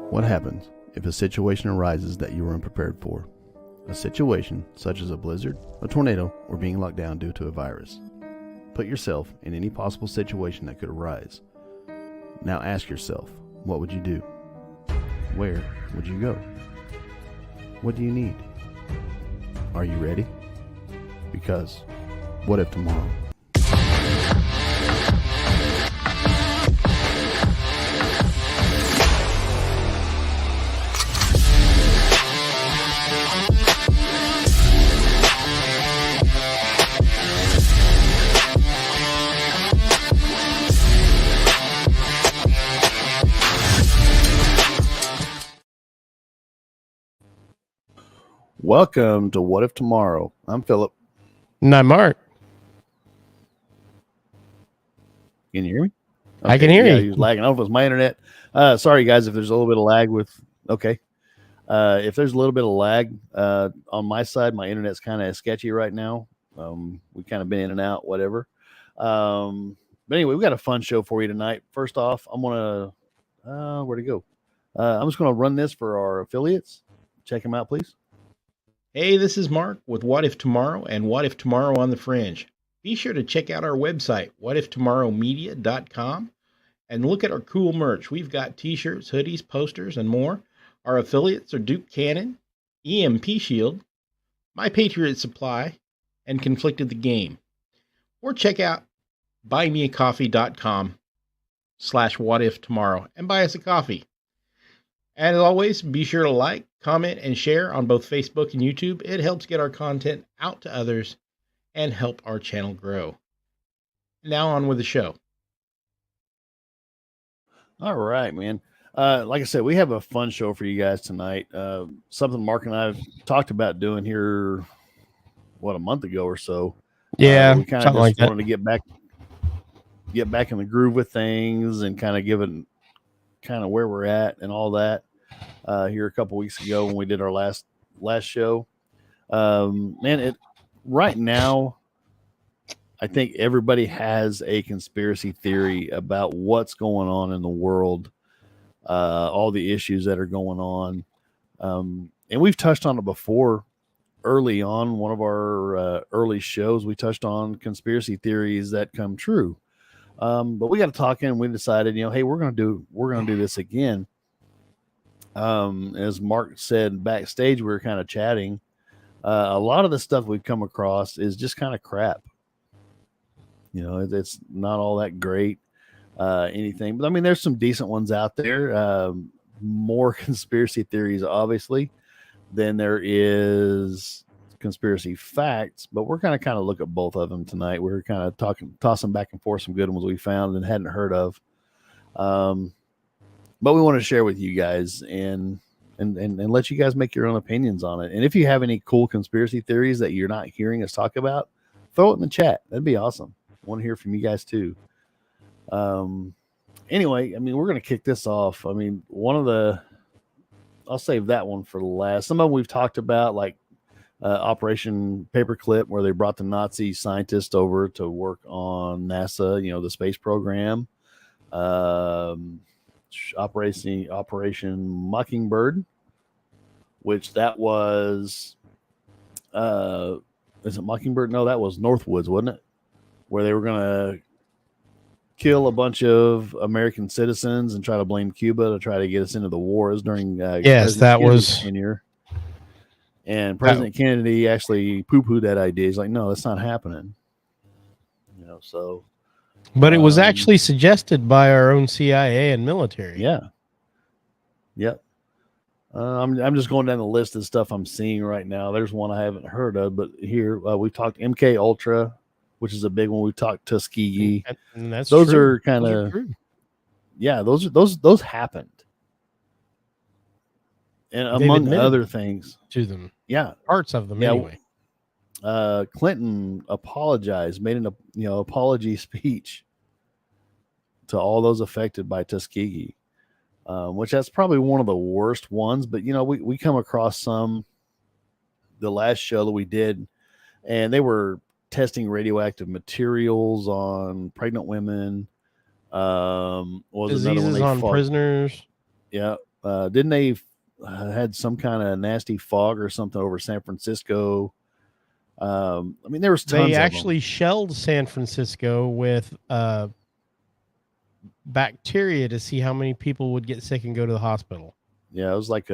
What happens if a situation arises that you were unprepared for? A situation such as a blizzard, a tornado, or being locked down due to a virus. Put yourself in any possible situation that could arise. Now ask yourself, what would you do? Where would you go? What do you need? Are you ready? Because what if tomorrow? Welcome to What If Tomorrow. I'm Philip. And I'm Mark. Can you hear me? Okay, I can hear you. He was lagging. I don't know if it was my internet. Sorry, guys, if there's a little bit of lag with... Okay. If there's a little bit of lag on my side, my internet's kind of sketchy right now. We kind of been in and out, whatever. But anyway, we've got a fun show for you tonight. First off, I'm going to... where'd it go? I'm just going to run this for our affiliates. Check them out, please. Hey, this is Mark with What If Tomorrow and What If Tomorrow on the Fringe. Be sure to check out our website, whatiftomorrowmedia.com, and look at our cool merch. We've got t-shirts, hoodies, posters, and more. Our affiliates are Duke Cannon, EMP Shield, My Patriot Supply, and Conflicted the Game. Or check out buymeacoffee.com/whatiftomorrow and buy us a coffee. And as always, be sure to like, comment, and share on both Facebook and YouTube. It helps get our content out to others and help our channel grow. Now on with the show. All right, man. Like I said, we have a fun show for you guys tonight. Something Mark and I have talked about doing here, a month ago or so. Yeah, we kind of just wanted to get back in the groove with things and kind of give it kind of where we're at and all that. Here a couple weeks ago when we did our last show. Right now, I think everybody has a conspiracy theory about what's going on in the world, all the issues that are going on. And we've touched on it before early on one of our early shows. We touched on conspiracy theories that come true. But we got to talk and we decided, hey, we're going to do this again. As Mark said backstage, we were kind of chatting. A lot of the stuff we've come across is just kind of crap. It's not all that great, anything. But I mean, there's some decent ones out there. More conspiracy theories, obviously, than there is conspiracy facts. But we're going to kind of look at both of them tonight. We're kind of tossing back and forth some good ones we found and hadn't heard of. But we want to share with you guys and let you guys make your own opinions on it. And if you have any cool conspiracy theories that you're not hearing us talk about, throw it in the chat. That'd be awesome. I want to hear from you guys too. Anyway, I mean, we're going to kick this off. I mean, I'll save that one for last. Some of them we've talked about, like Operation Paperclip, where they brought the Nazi scientists over to work on NASA, the space program. Operation Mockingbird, which that was is it Mockingbird? No, that was Northwoods, wasn't it? Where they were gonna kill a bunch of American citizens and try to blame Cuba to try to get us into the wars during was tenure. And President Kennedy actually poo-pooed that idea. He's like, no, that's not happening. So but it was actually suggested by our own CIA and military. Yeah. Yep. I'm just going down the list of stuff I'm seeing right now. There's one I haven't heard of, but here we've talked MK Ultra, which is a big one. We've talked Tuskegee. And that's those true. are kind of, yeah, those happened. And among other things to them. Yeah. Parts of them anyway. Clinton apologized, made an apology speech to all those affected by Tuskegee, which that's probably one of the worst ones. But we come across some the last show that we did, and they were testing radioactive materials on pregnant women. Diseases on prisoners. Yeah, didn't they had some kind of nasty fog or something over San Francisco? I mean, there was tons They of actually shelled San Francisco with bacteria to see how many people would get sick and go to the hospital. Yeah, it was like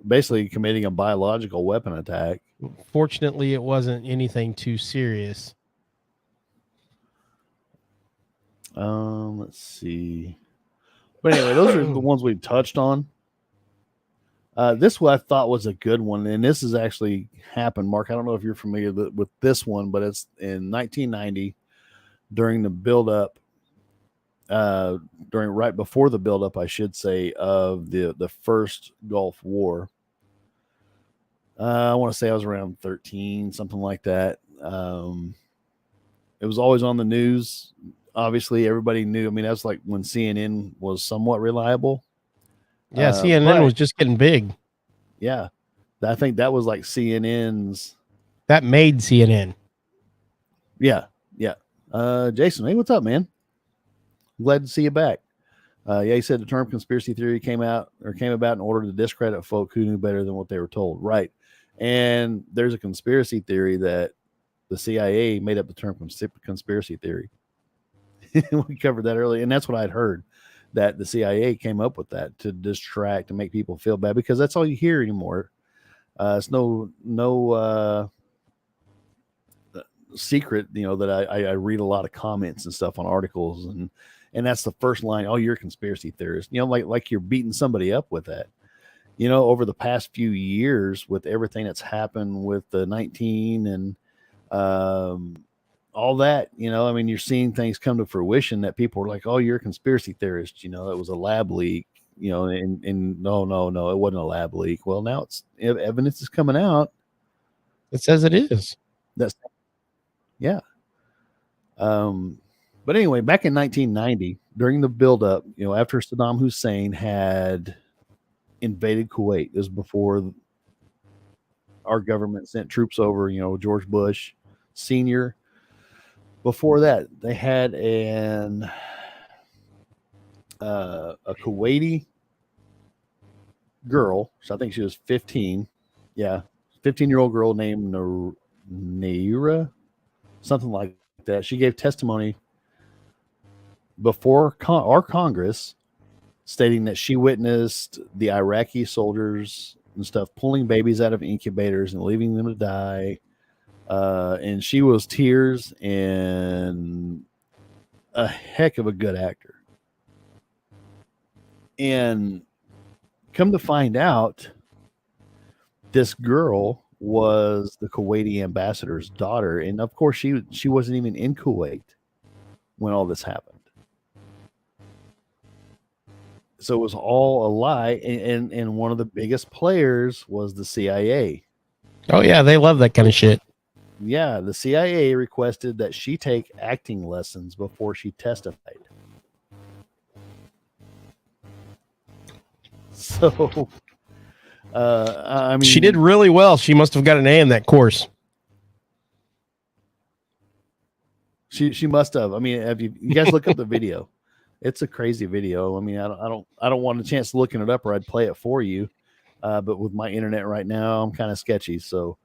basically committing a biological weapon attack. Fortunately, it wasn't anything too serious. Let's see. But anyway, those are the ones we've touched on. This one I thought was a good one, and this has actually happened. Mark, I don't know if you're familiar with this one, but it's in 1990 during the buildup, right before the buildup, I should say, of the first Gulf War. I want to say I was around 13, something like that. It was always on the news. Obviously, everybody knew. I mean, that's like when CNN was somewhat reliable. Yeah, CNN was just getting big. Yeah, I think that was like CNN's. That made CNN. Yeah. Jason, hey, what's up, man? Glad to see you back. He said the term conspiracy theory came about in order to discredit folk who knew better than what they were told. Right. And there's a conspiracy theory that the CIA made up the term conspiracy theory. We covered that earlier, and that's what I'd heard, that the CIA came up with that to distract and make people feel bad, because that's all you hear anymore. It's no secret, that I read a lot of comments and stuff on articles, and that's the first line. Oh, you're a conspiracy theorist. Like you're beating somebody up with that. Over the past few years, with everything that's happened with the 19 and all that, I mean, you're seeing things come to fruition that people are like, oh, you're a conspiracy theorist. That was a lab leak, and no, it wasn't a lab leak. Well, now evidence is coming out. It says it is. Yeah. But anyway, back in 1990, during the buildup, after Saddam Hussein had invaded Kuwait, this was before our government sent troops over, George Bush Sr. Before that, they had a Kuwaiti girl. So I think she was 15. Yeah. 15-year-old girl named Naira, something like that. She gave testimony before our Congress, stating that she witnessed the Iraqi soldiers and stuff pulling babies out of incubators and leaving them to die. And she was tears and a heck of a good actor. And come to find out, this girl was the Kuwaiti ambassador's daughter. And of course, she wasn't even in Kuwait when all this happened. So it was all a lie. And one of the biggest players was the CIA. Oh, yeah. They love that kind of shit. Yeah, the CIA requested that she take acting lessons before she testified. So, I mean, she did really well. She must have got an A in that course. She must have. I mean, you guys look up the video? It's a crazy video. I mean, I don't want a chance to looking it up, or I'd play it for you. But with my internet right now, I'm kind of sketchy. So,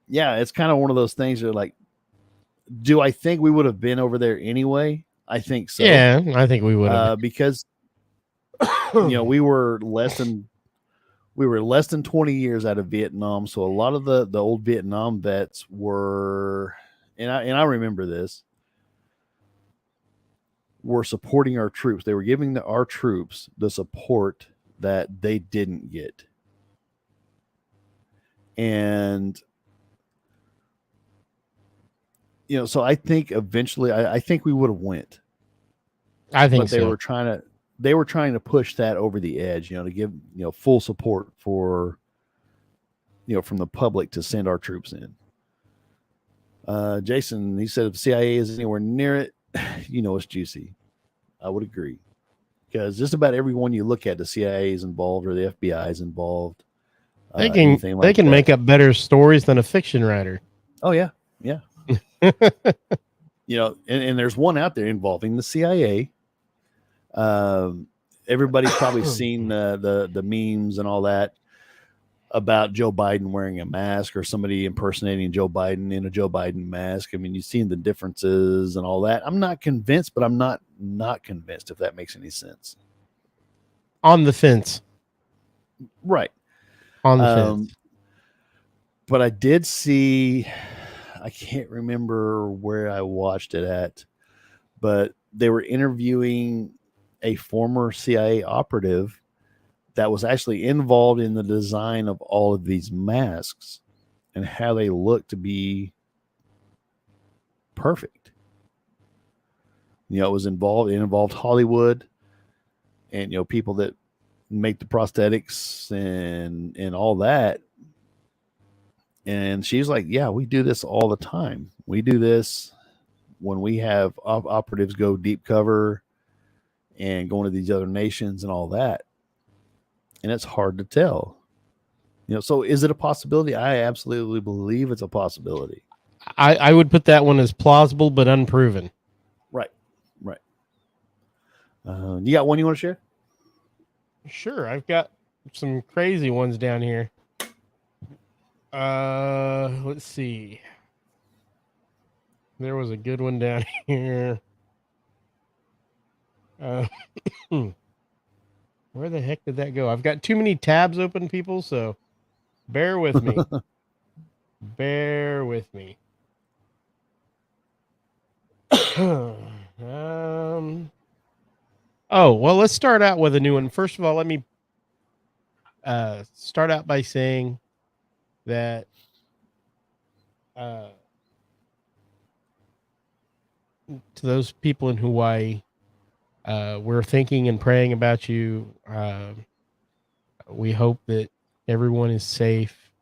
yeah, it's kind of one of those things that, like, do I think we would have been over there anyway? I think so. Yeah, I think we would have. Because we were less than 20 years out of Vietnam. So a lot of the old Vietnam vets were, and I remember this, were supporting our troops. They were giving our troops the support that they didn't get. And so I think eventually, I think we would have went. I think but they were trying to push that over the edge, to give full support for from the public to send our troops in. Jason, he said if the CIA is anywhere near it, it's juicy. I would agree, because just about everyone you look at, the CIA is involved or the FBI is involved. They can make up better stories than a fiction writer. Oh yeah. And there's one out there involving the CIA. everybody's probably seen the memes and all that about Joe Biden wearing a mask or somebody impersonating Joe Biden in a Joe Biden mask. I mean, you've seen the differences and all that. I'm not convinced, but I'm not convinced, if that makes any sense. On the fence. Right. On the fence. But I did see, I can't remember where I watched it at, but they were interviewing a former CIA operative that was actually involved in the design of all of these masks and how they look to be perfect. You know, it involved Hollywood and, you know, people that make the prosthetics and all that. And she's like, yeah, we do this all the time. We do this when we have operatives go deep cover and going to these other nations and all that. And it's hard to tell. You know, so is it a possibility? I absolutely believe it's a possibility. I would put that one as plausible but unproven. Right. Right. You got one you want to share? Sure. I've got some crazy ones down here. Let's see. There was a good one down here. Where the heck did that go? I've got too many tabs open, people, so bear with me. Bear with me. Oh, well, let's start out with a new one. First of all, let me start out by saying that to those people in Hawaii, we're thinking and praying about you. We hope that everyone is safe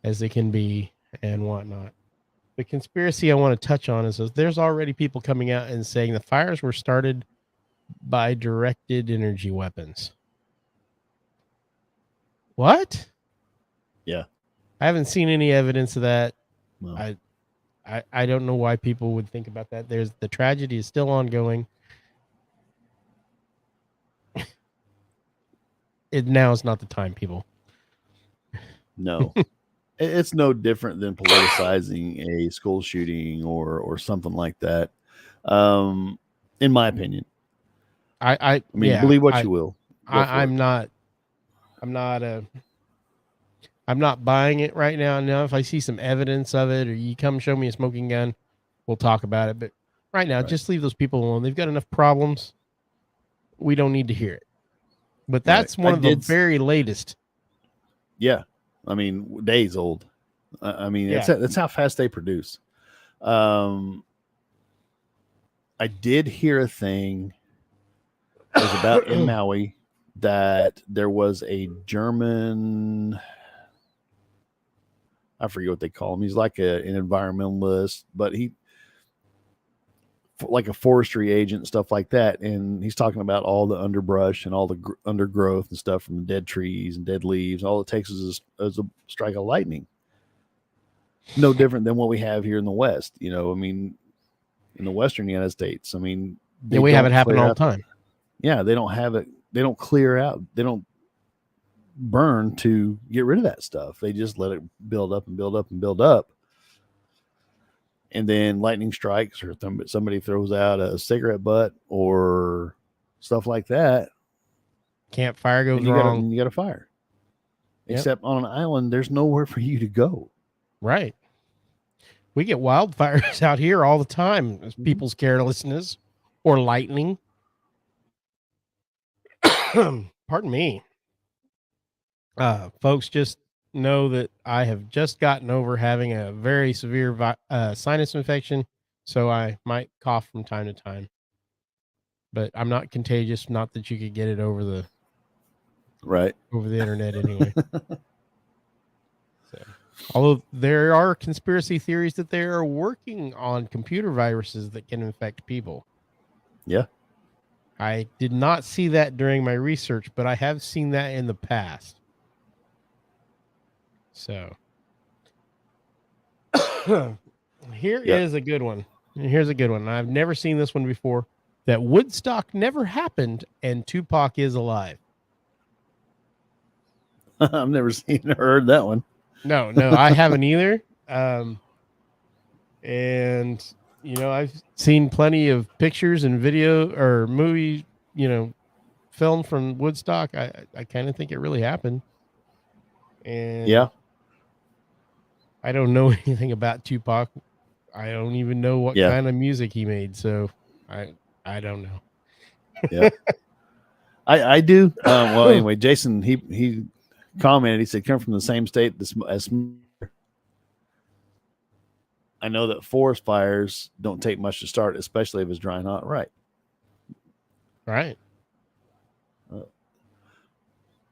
as they can be and whatnot. The conspiracy I want to touch on is there's already people coming out and saying the fires were started by directed energy weapons. What? Yeah. I haven't seen any evidence of that. No. I don't know why people would think about that. The tragedy is still ongoing. Now is not the time, people. No. It's no different than politicizing a school shooting or something like that. In my opinion. I mean, yeah, believe what you will. I'm not buying it right now. Now, if I see some evidence of it, or you come show me a smoking gun, we'll talk about it. But right now, just leave those people alone. They've got enough problems. We don't need to hear it. But that's one of the very latest. Yeah, I mean, days old. I mean, that's how fast they produce. I did hear a thing. It was about in Maui that there was a German, I forget what they call him. He's like an environmentalist, but he like a forestry agent, stuff like that. And he's talking about all the underbrush and all the undergrowth and stuff from the dead trees and dead leaves. All it takes is a strike of lightning. No different than what we have here in the West. You know, I mean, in the Western United States, I mean, we have it happen all the time. Yeah, they don't have it. They don't clear out. They don't burn to get rid of that stuff. They just let it build up and build up and build up. And then lightning strikes or somebody throws out a cigarette butt or stuff like that. Campfire goes wrong. You got a fire. Yep. Except on an island, there's nowhere for you to go. Right. We get wildfires out here all the time. It's people's carelessness or lightning. Pardon me. Folks, just know that I have just gotten over having a very severe sinus infection, so I might cough from time to time. But I'm not contagious. Not that you could get it over the internet anyway. So, although there are conspiracy theories that they are working on computer viruses that can infect people. Yeah. I did not see that during my research, but I have seen that in the past. So here is a good one. Here's a good one. I've never seen this one before. that Woodstock never happened and Tupac is alive. I've never seen or heard that one. No, I haven't either. And I've seen plenty of pictures and video or movie, film from Woodstock. I kind of think it really happened. And Yeah. I don't know anything about Tupac. I don't even know what kind of music he made, so I don't know. Yeah. I do. Well, anyway, Jason, he commented, he said, come from the same state as I know that forest fires don't take much to start, especially if it's dry and hot. Right. Right.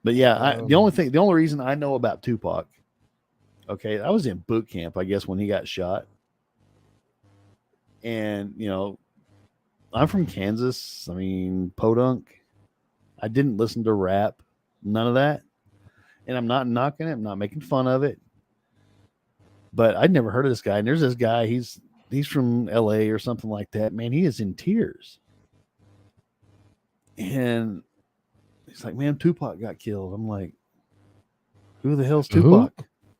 But yeah, the only reason I know about Tupac, okay, I was in boot camp, I guess, when he got shot. And, I'm from Kansas. I mean, podunk. I didn't listen to rap, none of that. And I'm not knocking it. I'm not making fun of it. But I'd never heard of this guy. And there's this guy, he's from LA or something like that. Man, he is in tears. And he's like, man, Tupac got killed. I'm like, who the hell's Tupac?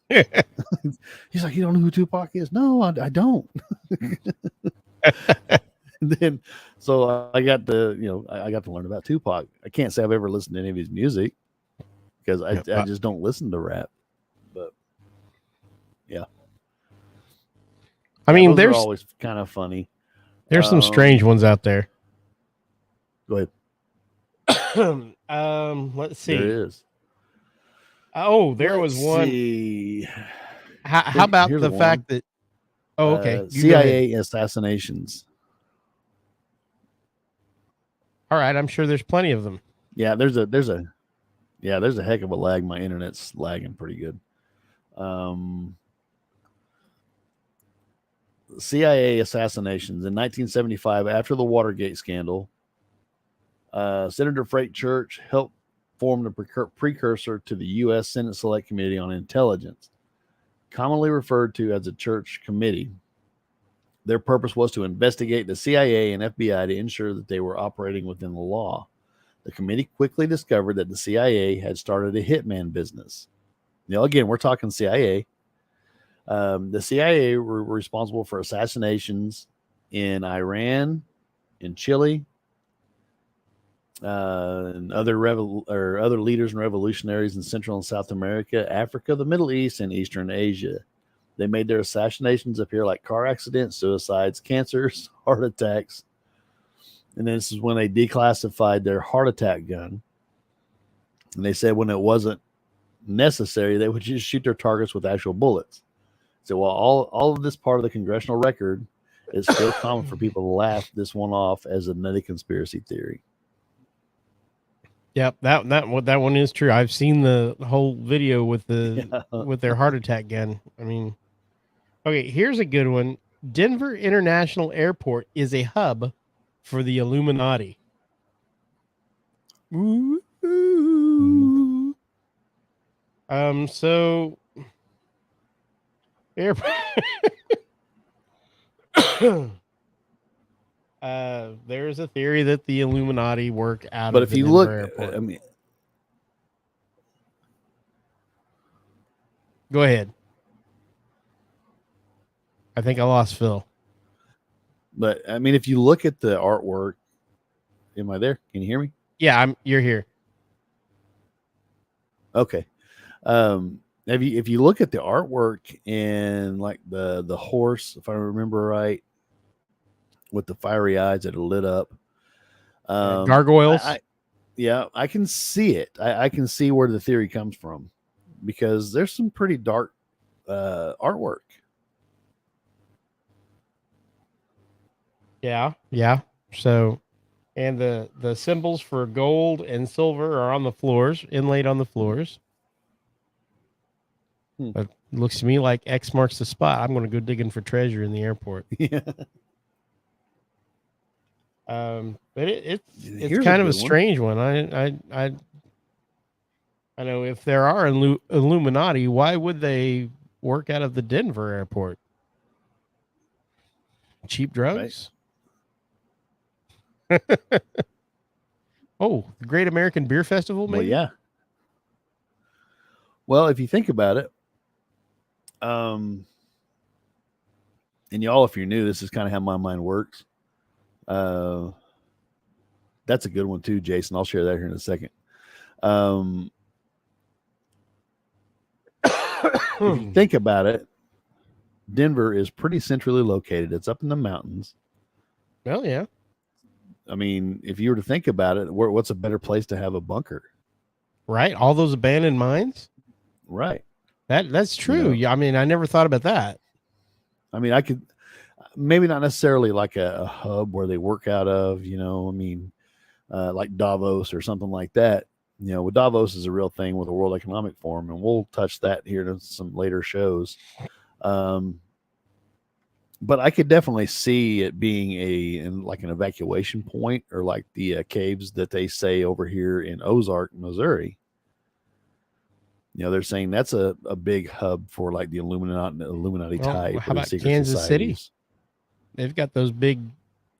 He's like, you don't know who Tupac is? No, I don't. And then, so I got to, I got to learn about Tupac. I can't say I've ever listened to any of his music because I just don't listen to rap. But yeah, I mean, those there's are always kind of funny. There's some strange ones out there. Go ahead. Let's see. There is. Oh, there was one. See. How about the fact that? Oh, okay. CIA assassinations. All right, I'm sure there's plenty of them. Yeah, there's a heck of a lag. My internet's lagging pretty good. CIA assassinations in 1975 after the Watergate scandal. Senator Frank Church helped form the precursor to the U.S. Senate Select Committee on Intelligence, commonly referred to as the Church Committee. Their purpose was to investigate the CIA and FBI to ensure that they were operating within the law. The committee quickly discovered that the CIA had started a hitman business. Again, we're talking CIA. The CIA were responsible for assassinations in Iran, in Chile, and other leaders and revolutionaries in Central and South America, Africa, the Middle East, and Eastern Asia. They made their assassinations appear like car accidents, suicides, cancers, heart attacks. And this is when they declassified their heart attack gun. And they said when it wasn't necessary, they would just shoot their targets with actual bullets. So while all of this part of the congressional record, it's still common for people to laugh this one off as another conspiracy theory. Yep, that one is true. I've seen the whole video with with their heart attack gun. I mean, okay, here's a good one. Denver International Airport is a hub for the Illuminati. Ooh. So airport. There's a theory that the Illuminati work out but of if you Denver look, airport. I mean, go ahead. I think I lost Phil. But I mean, if you look at the artwork, am I there? Can you hear me? Yeah, you're here. Okay. If you look at the artwork and like the horse, if I remember right, with the fiery eyes that are lit up, gargoyles. I can see it. I can see where the theory comes from because there's some pretty dark artwork. Yeah. So, and the symbols for gold and silver are on the floors, inlaid on the floors. It looks to me like X marks the spot. I'm going to go digging for treasure in the airport. Yeah. But it's kind of a strange one. I know if there are Illuminati, why would they work out of the Denver airport? Cheap drugs. Right. Oh, the Great American Beer Festival, Well, maybe? yeah. Well, if you think about it, and y'all, if you're new, this is kind of how my mind works. That's a good one too, Jason. I'll share that here in a second. If you think about it, Denver is pretty centrally located. It's up in the mountains. Well, yeah. I mean, if you were to think about it, what's a better place to have a bunker? Right. All those abandoned mines. Right. That's true. know. Yeah. I mean, I never thought about that. I mean, I could maybe not necessarily like a hub where they work out of, you know, I mean, like Davos or something like that. You know, Davos is a real thing with the World Economic Forum, and we'll touch that here in some later shows. But I could definitely see it being like an evacuation point, or like the caves that they say over here in Ozark, Missouri. You know, they're saying that's a big hub for like the Illuminati Well, type. how or about secret Kansas City? societies. They've got those big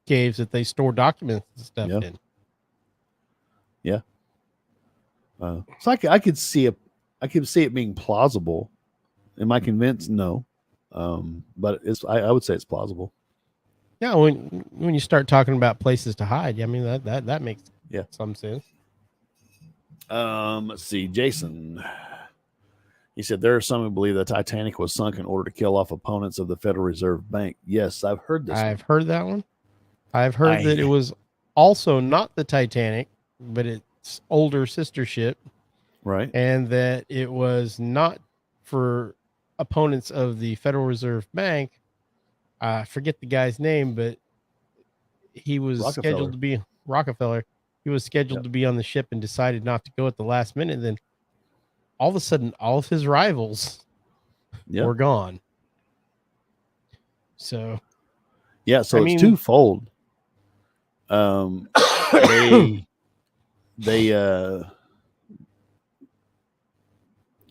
caves that they store documents and stuff Yeah. in. So I could see it being plausible. Am I convinced? No, but I would say it's plausible. Yeah, when you start talking about places to hide, I mean that makes some sense. Let's see, Jason. He said there are some who believe the Titanic was sunk in order to kill off opponents of the Federal Reserve Bank. Yes, I've heard this. I've heard that one. I've heard that it was also not the Titanic, but its older sister ship. Right. And that it was not for opponents of the Federal Reserve Bank. I forget the guy's name, but he was scheduled to be Rockefeller. He was scheduled to be on the ship and decided not to go at the last minute. Then all of a sudden, all of his rivals were gone. So, so it's twofold. They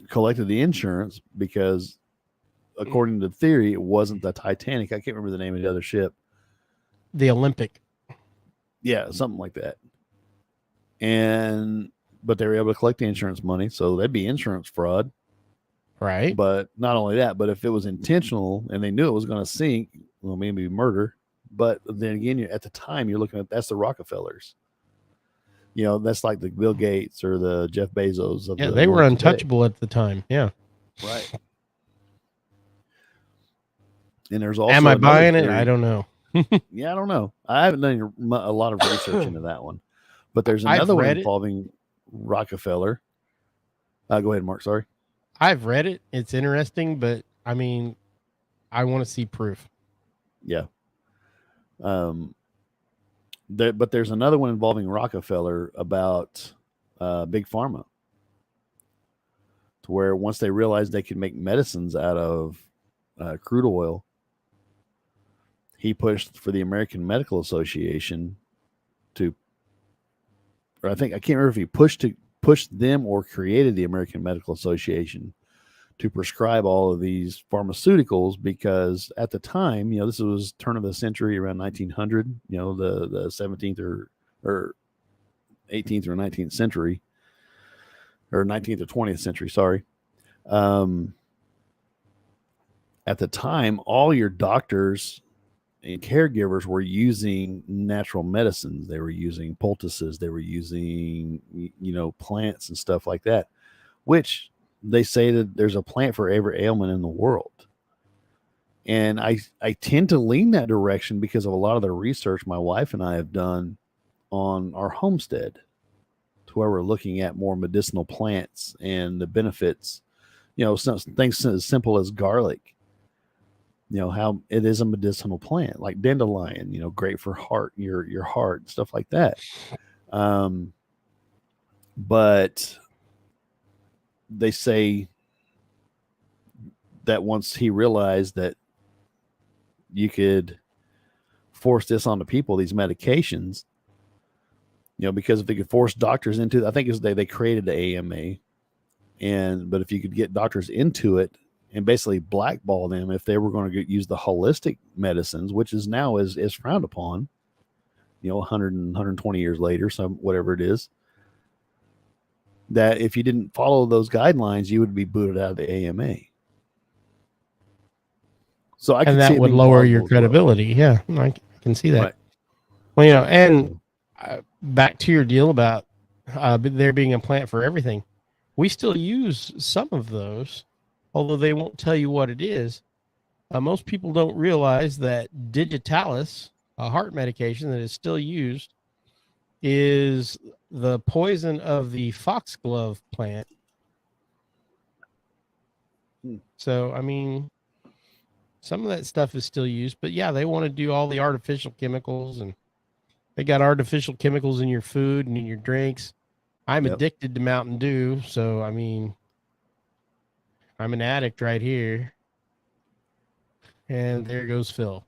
collected the insurance because, according to theory, it wasn't the Titanic. I can't remember the name of the other ship. The Olympic. Yeah, something like that. But they were able to collect the insurance money, so that'd be insurance fraud. Right. But not only that, but if it was intentional and they knew it was going to sink, well, maybe murder. But then again, at the time, you're looking at that's the Rockefellers. You know, that's like the Bill Gates or the Jeff Bezos. They were untouchable at the time. Yeah. Right. And there's also. Am I buying it? I don't know. Yeah, I don't know. I haven't done a lot of research into that one. But there's another one involving Rockefeller. Go ahead, Mark. Sorry. I've read it. It's interesting, but I mean, I want to see proof. Yeah. But there's another one involving Rockefeller about Big Pharma, to where once they realized they could make medicines out of crude oil, he pushed for the American Medical Association I can't remember if he pushed them or created the American Medical Association to prescribe all of these pharmaceuticals, because at the time, you know, this was turn of the century, around 1900, you know, the 17th or 18th or 19th century, or 19th or 20th century, sorry. At the time, all your doctors and caregivers were using natural medicines. They were using poultices. They were using, you know, plants and stuff like that, which they say that there's a plant for every ailment in the world. And I tend to lean that direction because of a lot of the research my wife and I have done on our homestead, to where we're looking at more medicinal plants and the benefits, you know, things as simple as garlic. You know, how it is a medicinal plant, like dandelion, you know, great for your heart, stuff like that. But they say that once he realized that you could force this onto people, these medications, you know, because if they could force doctors into, I think it was they created the AMA, but if you could get doctors into it and basically blackball them if they were going to use the holistic medicines, which is now is frowned upon. 100 and 120 years later, some whatever it is, that if you didn't follow those guidelines, you would be booted out of the AMA. So I And that would lower your credibility. Yeah, I can see that. Right. Well, and back to your deal about there being a plant for everything. We still use some of those, although they won't tell you what it is. Most people don't realize that Digitalis, a heart medication that is still used, is the poison of the foxglove plant. So, I mean, some of that stuff is still used, but yeah, they want to do all the artificial chemicals, and they got artificial chemicals in your food and in your drinks. I'm addicted to Mountain Dew, so I mean, I'm an addict right here. And there goes Phil.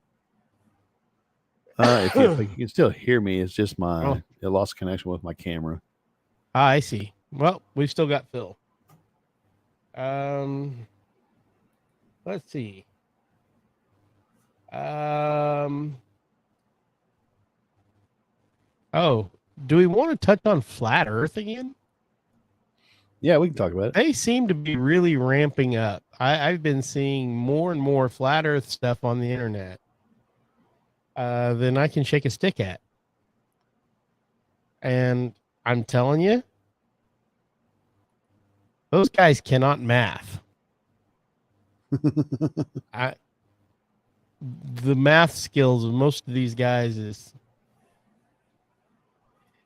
If you can still hear me, it's just I lost connection with my camera. I see. Well, we've still got Phil. Let's see. Oh, do we want to touch on Flat Earth again? Yeah, we can talk about it. They seem to be really ramping up. I've been seeing more and more Flat Earth stuff on the internet than I can shake a stick at. And I'm telling you, those guys cannot math. The math skills of most of these guys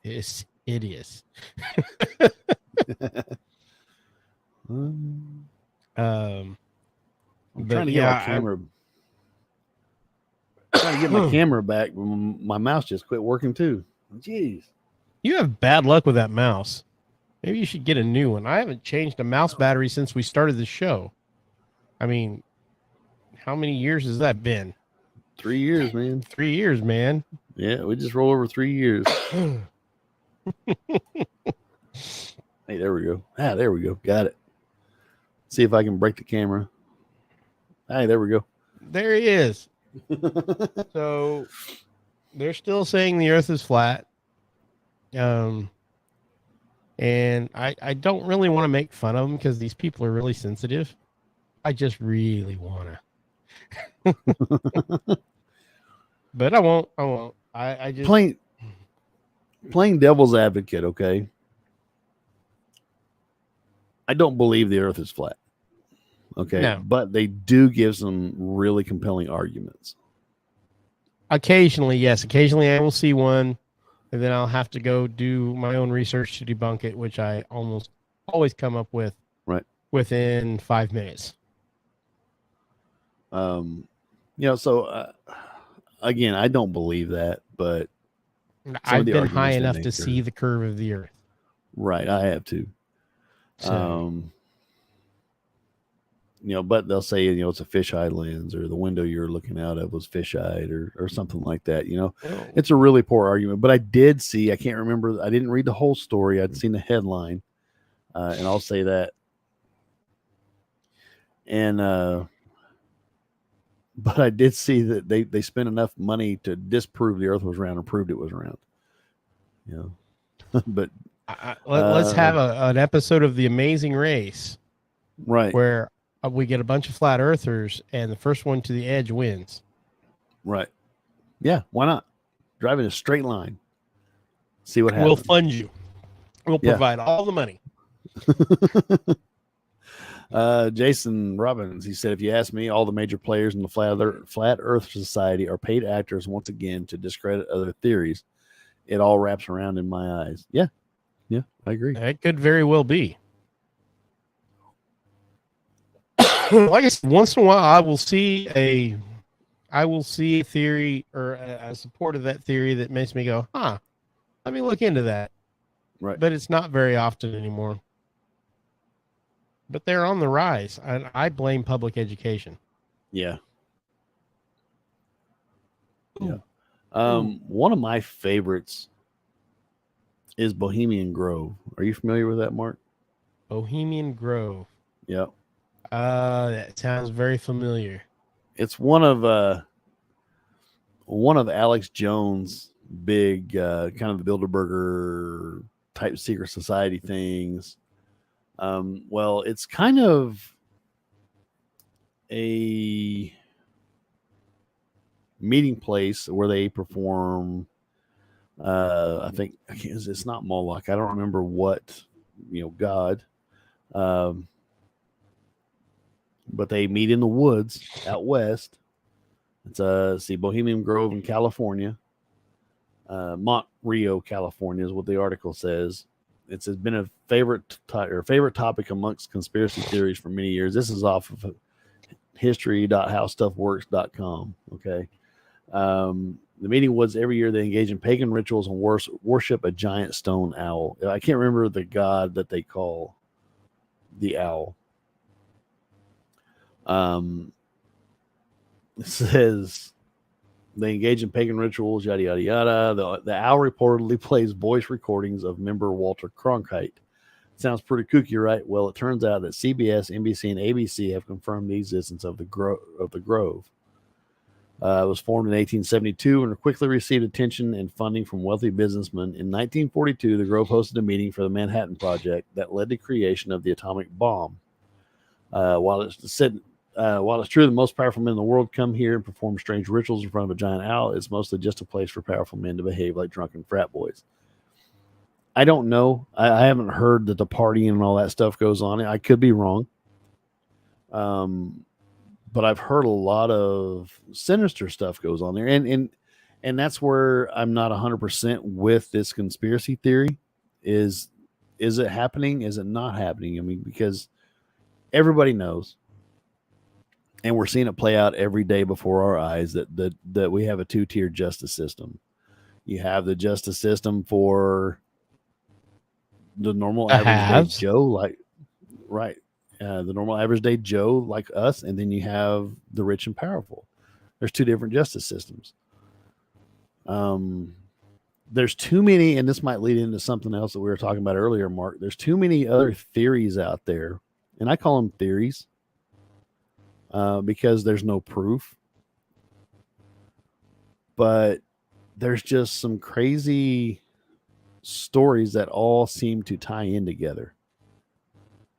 is hideous. I'm trying to get my camera. Trying to get my camera back. My mouse just quit working too. Jeez. You have bad luck with that mouse. Maybe you should get a new one. I haven't changed a mouse battery since we started the show. I mean, how many years has that been? 3 years, man. 3 years, man. Yeah, we just rolled over 3 years. Hey, there we go. There we go. Got it. See if I can break the camera. Hey, there we go. There he is. So they're still saying the Earth is flat. And I don't really want to make fun of them because these people are really sensitive. I just really want to. But I won't. I just playing devil's advocate, okay? I don't believe the Earth is flat. Okay. No. But they do give some really compelling arguments. Occasionally, yes. Occasionally I will see one, and then I'll have to go do my own research to debunk it, which I almost always come up with within 5 minutes. So again, I don't believe that, but I've been high enough to see the curve of the Earth. Right, I have too. So. But they'll say, it's a fisheye lens, or the window you're looking out of was fisheye, or something like that. It's a really poor argument. But I did see, I can't remember, I didn't read the whole story. I'd seen the headline, and I'll say that. And but I did see that they spent enough money to disprove the Earth was round and proved it was round. But let's have an episode of The Amazing Race, right? Where we get a bunch of flat earthers, and the first one to the edge wins. Right? Yeah. Why not? Drive in a straight line. See what happens. We'll fund you. We'll provide all the money. Jason Robbins, he said, if you ask me, all the major players in the Flat Earth Society are paid actors once again to discredit other theories. It all wraps around in my eyes. Yeah, I agree. That could very well be. Like I said, once in a while, I will see a theory or a support of that theory that makes me go, let me look into that. Right. But it's not very often anymore. But they're on the rise. I blame public education. Yeah. Yeah. One of my favorites is Bohemian Grove. Are you familiar with that, Mark? Bohemian Grove. Yep. That sounds very familiar. It's one of Alex Jones' big kind of the Bilderberger type secret society things. Well, it's kind of a meeting place where they perform. I think it's not Moloch. I don't remember what God. But they meet in the woods out west. It's Bohemian Grove in California. Mont Rio, California is what the article says. It's been a favorite topic amongst conspiracy theories for many years. This is off of history.howstuffworks.com. Okay. The meeting was every year they engage in pagan rituals and worship a giant stone owl. I can't remember the god that they call the owl. It says they engage in pagan rituals, yada, yada, yada. The owl reportedly plays voice recordings of member Walter Cronkite. Sounds pretty kooky, right? Well, it turns out that CBS, NBC, and ABC have confirmed the existence of the Grove. It was formed in 1872 and quickly received attention and funding from wealthy businessmen. In 1942, the Grove hosted a meeting for the Manhattan Project that led to creation of the atomic bomb. While it's true the most powerful men in the world come here and perform strange rituals in front of a giant owl, it's mostly just a place for powerful men to behave like drunken frat boys. I don't know. I haven't heard that the partying and all that stuff goes on. I could be wrong. But I've heard a lot of sinister stuff goes on there. And that's where I'm not 100% with this conspiracy theory. Is it happening? Is it not happening? I mean, because everybody knows. And we're seeing it play out every day before our eyes that we have a two-tier justice system. You have the justice system for the normal average day Joe, the normal average day Joe like us, and then you have the rich and powerful. There's two different justice systems. There's too many, and this might lead into something else that we were talking about earlier, Mark. There's too many other theories out there, and I call them theories because there's no proof. But there's just some crazy stories that all seem to tie in together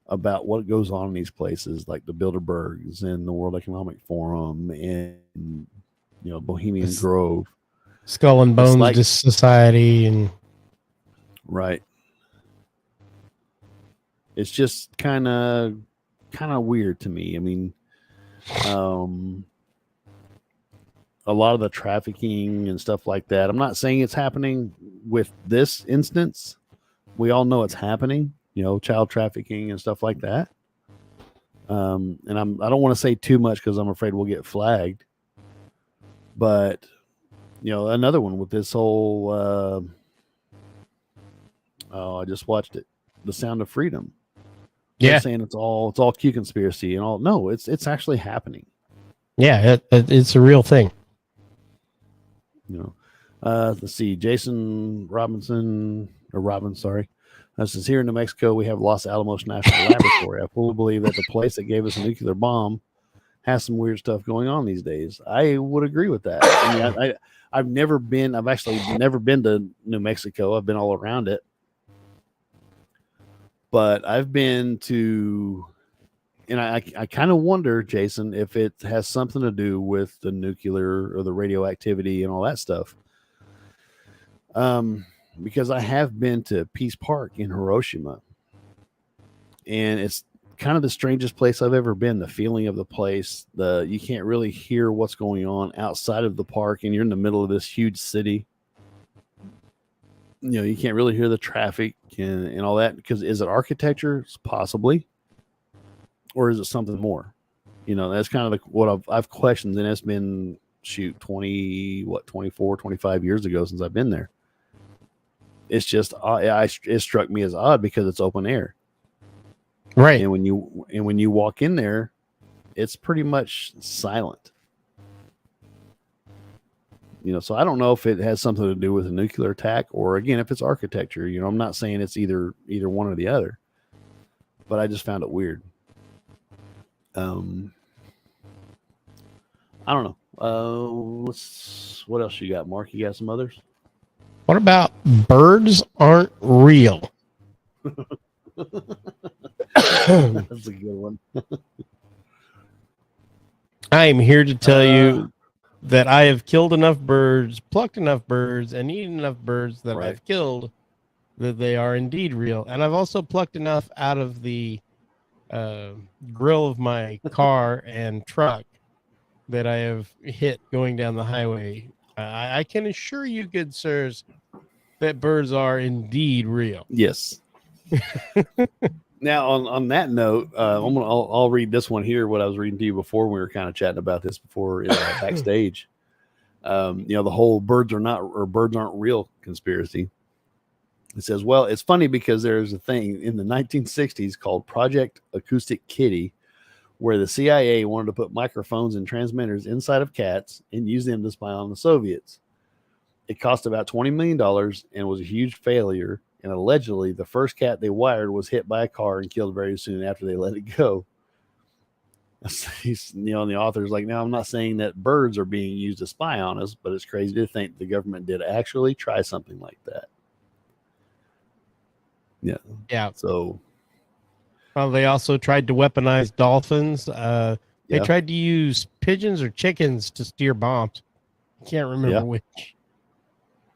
about what goes on in these places, like the Bilderbergs and the World Economic Forum and Bohemian Grove, Skull and Bones Society, and right. It's just kind of weird to me. I mean, a lot of the trafficking and stuff like that. I'm not saying it's happening with this instance. We all know it's happening, child trafficking and stuff like that. And I don't want to say too much because I'm afraid we'll get flagged. But, another one with this whole, I just watched it, The Sound of Freedom. Yeah. They're saying it's all Q conspiracy and all. No, it's actually happening. Yeah, it's a real thing. Let's see. Jason Robinson, sorry. Says here in New Mexico, we have Los Alamos National Laboratory. I fully believe that the place that gave us a nuclear bomb has some weird stuff going on these days. I would agree with that. I mean, I've actually never been to New Mexico. I've been all around it. But I've been to, and I kind of wonder, Jason, if it has something to do with the nuclear or the radioactivity and all that stuff. Because I have been to Peace Park in Hiroshima, and it's kind of the strangest place I've ever been. The feeling of the place, you can't really hear what's going on outside of the park, and you're in the middle of this huge city. You can't really hear the traffic and all that, because is it architecture? Possibly. Or is it something more? That's kind of what I've questioned, and it's been 24, 25 years ago since I've been there. It's just it struck me as odd because it's open air, right? And when you walk in there, it's pretty much silent. So I don't know if it has something to do with a nuclear attack, or again, if it's architecture. I'm not saying it's either one or the other, but I just found it weird. I don't know. What else you got, Mark? You got some others? What about birds aren't real? That's a good one. I am here to tell you that I have killed enough birds, plucked enough birds, and eaten enough birds that Right. I've killed that they are indeed real. And I've also plucked enough out of the grill of my car and truck that I have hit going down the highway. I can assure you, good sirs, that birds are indeed real. Yes. Now, on that note, I'll read this one here. What I was reading to you before, we were kind of chatting about this before backstage. The whole birds aren't real conspiracy. It says, well, it's funny because there's a thing in the 1960s called Project Acoustic Kitty, where the CIA wanted to put microphones and transmitters inside of cats and use them to spy on the Soviets. It cost about $20 million and was a huge failure. And allegedly, the first cat they wired was hit by a car and killed very soon after they let it go. And the author's like, now I'm not saying that birds are being used to spy on us, but it's crazy to think the government did actually try something like that. Yeah. So, well, they also tried to weaponize dolphins. They Yeah. tried to use pigeons or chickens to steer bombs. Can't remember Yeah. which.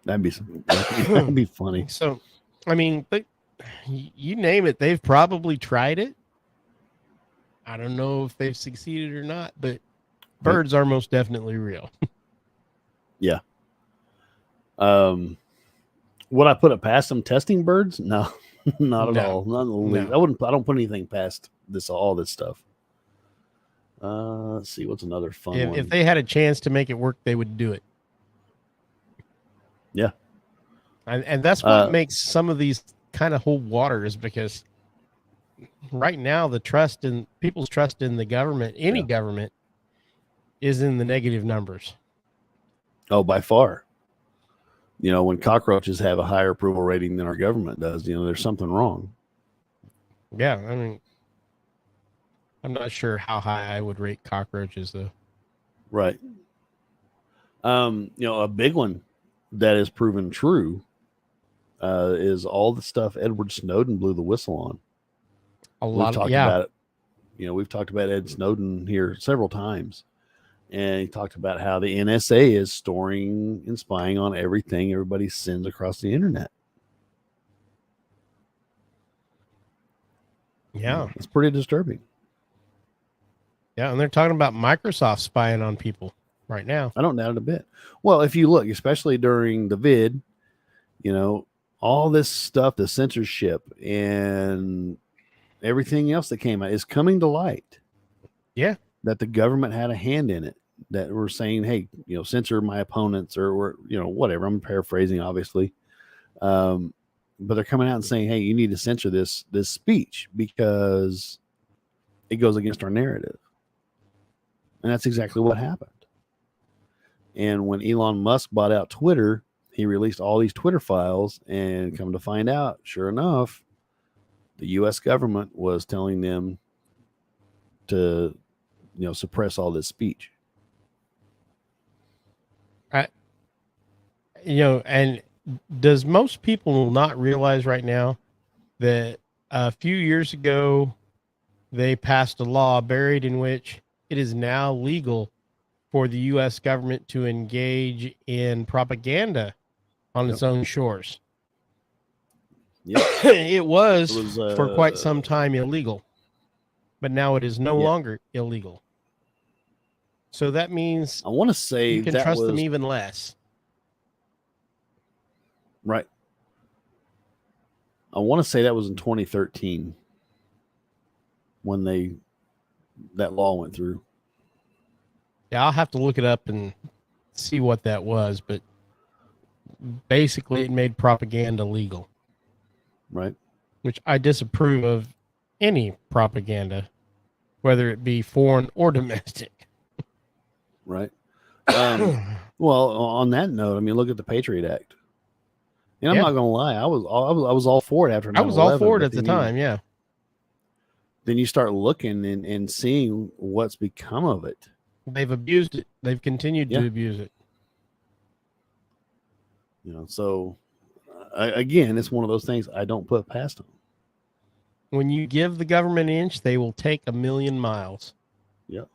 that'd be funny. So, I mean, but you name it, they've probably tried it. I don't know if they've succeeded or not, but birds are most definitely real. Would I put it past them testing birds? No, not at No. all. Not in the least. No. I don't put anything past all this stuff. Let's see. What's another fun one? If they had a chance to make it work, they would do it. Yeah. And that's what makes some of these kind of hold water, is because right now people's trust in the government, any government, is in the negative numbers. Oh, by far. When cockroaches have a higher approval rating than our government does, there's something wrong. Yeah, I mean, I'm not sure how high I would rate cockroaches, though. Right. A big one that is proven true is all the stuff Edward Snowden blew the whistle on. We've talked about it. We've talked about Ed Snowden here several times. And he talked about how the NSA is storing and spying on everything everybody sends across the internet. Yeah. It's pretty disturbing. Yeah, and they're talking about Microsoft spying on people right now. I don't doubt it a bit. Well, if you look, especially during the vid, all this stuff, the censorship and everything else that came out is coming to light. Yeah. That the government had a hand in it. That we're saying, hey, censor my opponents or whatever. I'm paraphrasing, obviously. But they're coming out and saying, hey, you need to censor this speech because it goes against our narrative. And that's exactly what happened. And when Elon Musk bought out Twitter, he released all these Twitter files, and come to find out, sure enough, the U.S. government was telling them to, suppress all this speech. And does most people not realize right now that a few years ago they passed a law buried in which it is now legal for the U.S. government to engage in propaganda on its own shores? Yep. It was for quite uh, some time illegal, but now it is no longer illegal. So that means I want to say you can that trust was them even less. right. I want to say that was in 2013 when that law went through. Yeah, I'll have to look it up and see what that was, but basically it made propaganda legal, Right. which I disapprove of any propaganda, whether it be foreign or domestic. Right. Well, on that note, I mean, look at the Patriot Act. And I'm Yeah. not going to lie, I was all for it after 9/11. I was all for it but at the then time, yeah. Then you start looking and seeing what's become of it. They've abused it. They've continued Yeah. to abuse it. So again, it's one of those things I don't put past them. When you give the government an inch, they will take 1,000,000 miles. Yep.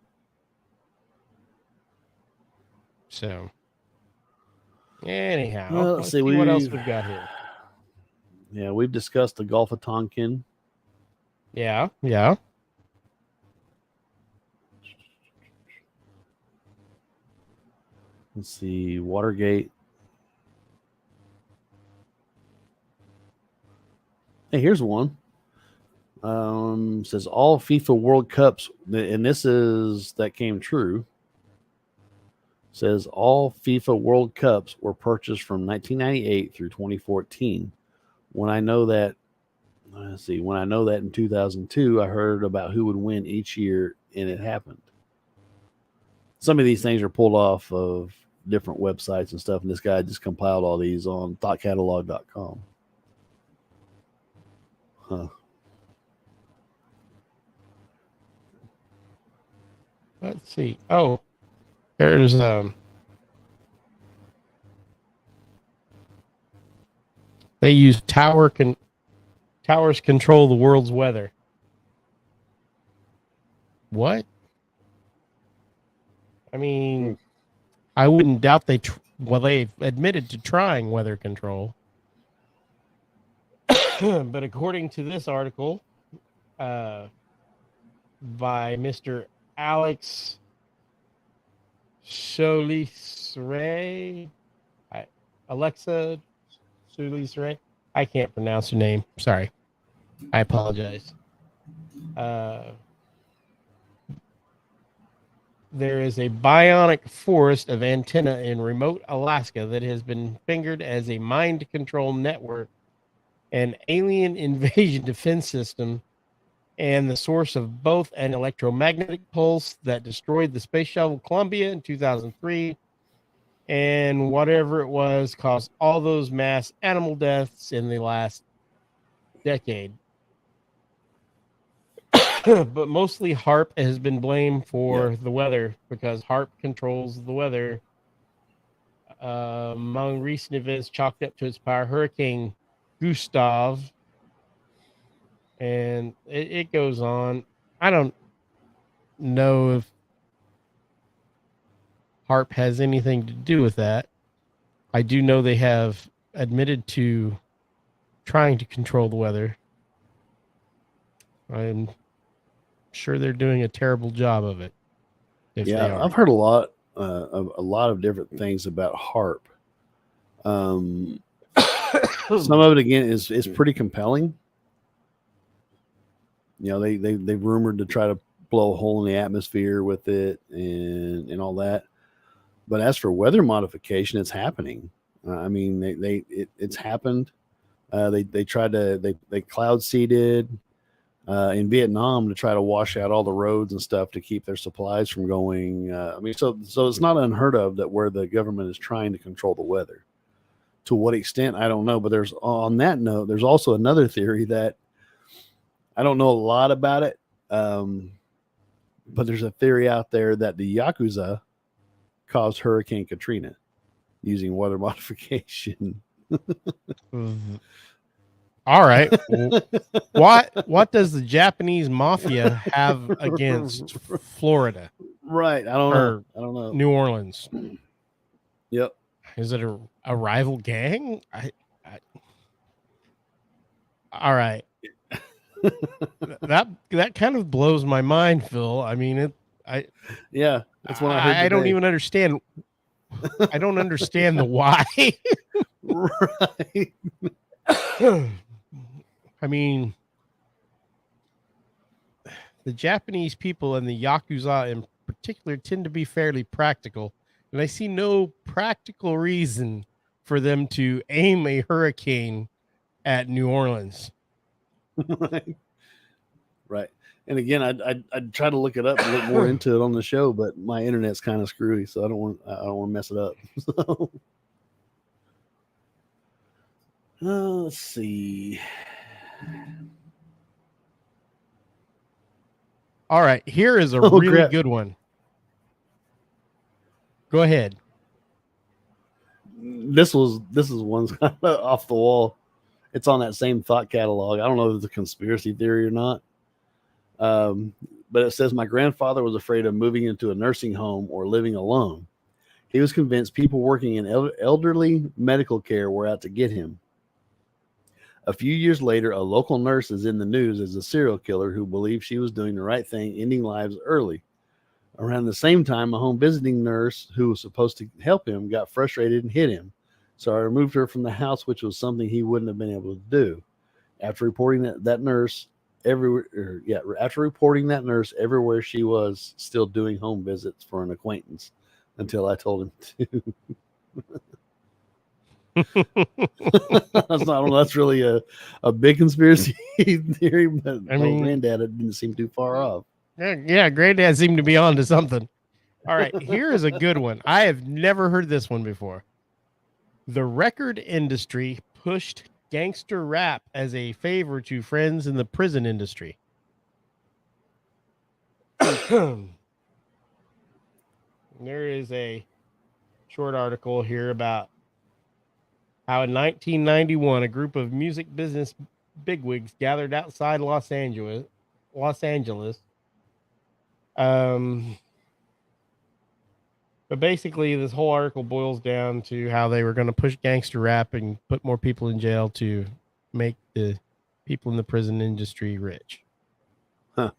So, anyhow, Well, let's see what else we've got here. Yeah, we've discussed the Gulf of Tonkin. Yeah. Let's see, Watergate. Hey, here's one. Says all FIFA World Cups, and that came true. Says all FIFA World Cups were purchased from 1998 through 2014. When I know that in 2002, I heard about who would win each year, and it happened. Some of these things are pulled off of different websites and stuff, and this guy just compiled all these on thoughtcatalog.com. Huh. Let's see. Oh, there's they use towers control the world's weather. What? I mean, I wouldn't doubt they've admitted to trying weather control. But according to this article by Mr. Alex Solisre, Alexa Solisre, I can't pronounce her name. Sorry. I apologize. There is a bionic forest of antenna in remote Alaska that has been fingered as a mind control network, an alien invasion defense system, and the source of both an electromagnetic pulse that destroyed the space shuttle Columbia in 2003 and whatever it was caused all those mass animal deaths in the last decade. But mostly HARP has been blamed for the weather because HARP controls the weather. Among recent events chalked up to its power, Hurricane Gustav, and it goes on. I don't know if HARP has anything to do with that. I do know they have admitted to trying to control the weather. I'm sure they're doing a terrible job of it. Yeah, I've heard a lot of different things about HARP. Some of it again is pretty compelling. You know, they rumored to try to blow a hole in the atmosphere with it and all that. But as for weather modification, it's happening. I mean, it's happened. They tried to they cloud seeded in Vietnam to try to wash out all the roads and stuff to keep their supplies from going. I mean, so it's not unheard of that where the government is trying to control the weather. To what extent, I don't know. But on that note, there's also another theory that I don't know a lot about it. But there's a theory out there that the Yakuza caused Hurricane Katrina using weather modification. All right. What does the Japanese mafia have against Florida? Right. I don't know. New Orleans. Yep. Is it a rival gang? All right. that kind of blows my mind, Phil. I mean, that's what I heard. I don't even understand. I don't understand the why. Right. I mean, the Japanese people and the Yakuza in particular tend to be fairly practical, and I see no practical reason for them to aim a hurricane at New Orleans. Right. And again, I'd try to look it up and look more into it on the show, but my internet's kind of screwy, so I don't want to mess it up. So, let's see. All right, here is a really good one. Go ahead. this is one's kind of off the wall. It's on that same thought catalog. I don't know if it's a conspiracy theory or not. But it says my grandfather was afraid of moving into a nursing home or living alone. He was convinced people working in elderly medical care were out to get him. A few years later, a local nurse is in the news as a serial killer who believed she was doing the right thing, ending lives early. Around the same time, a home visiting nurse who was supposed to help him got frustrated and hit him. So I removed her from the house, which was something he wouldn't have been able to do. After reporting that nurse everywhere she was still doing home visits for an acquaintance until I told him to. I don't know. That's really a big conspiracy theory, but I mean, granddad, it didn't seem too far off. Yeah, granddad seemed to be on to something. All right, here is a good one. I have never heard this one before. The record industry pushed gangster rap as a favor to friends in the prison industry. There is a short article here about how in 1991 a group of music business bigwigs gathered outside Los Angeles. But basically, this whole article boils down to how they were going to push gangster rap and put more people in jail to make the people in the prison industry rich. Huh.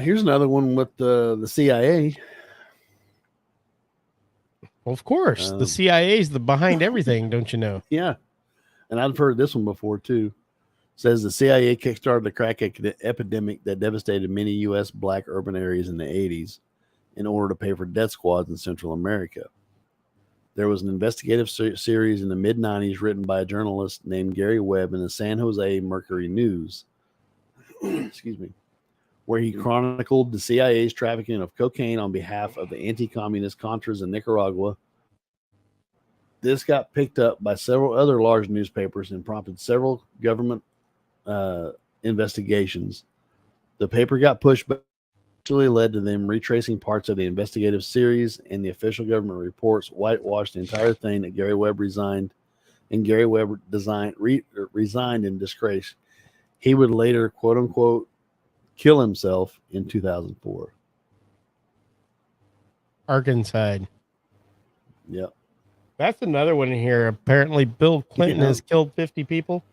Here's another one with the CIA. Well, of course, the CIA is behind everything, don't you know? Yeah, and I've heard this one before too. Says the CIA kickstarted the crack epidemic that devastated many U.S. black urban areas in the 80s in order to pay for death squads in Central America. There was an investigative series in the mid-90s written by a journalist named Gary Webb in the San Jose Mercury News, excuse me, where he chronicled the CIA's trafficking of cocaine on behalf of the anti-communist Contras in Nicaragua. This got picked up by several other large newspapers and prompted several government investigations. The paper got pushed, but actually led to them retracing parts of the investigative series, and the official government reports whitewashed the entire thing that Gary Webb resigned, and Gary Webb resigned in disgrace. He would later, quote unquote, kill himself in 2004. Arkansas. Yep. That's another one in here. Apparently, Bill Clinton has killed 50 people.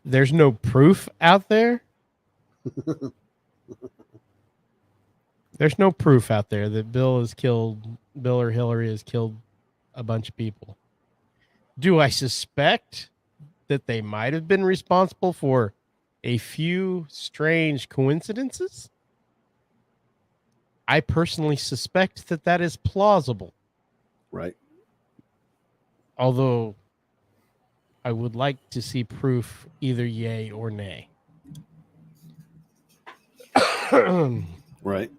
There's no proof out there. There's no proof out there that Bill or Hillary has killed a bunch of people. Do I suspect that they might have been responsible for a few strange coincidences? I personally suspect that is plausible. Right. Although I would like to see proof either yay or nay. Right.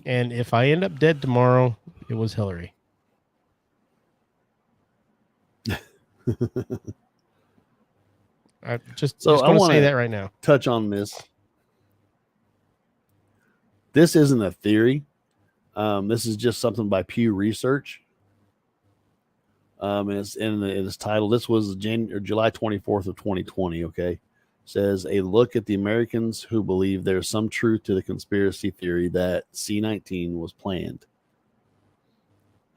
And if I end up dead tomorrow, it was Hillary. I just want to say that right now. Touch on this. This isn't a theory. This is just something by Pew Research. And it's in its title. This was July 24th of 2020. Okay. Says a look at the Americans who believe there's some truth to the conspiracy theory that C-19 was planned.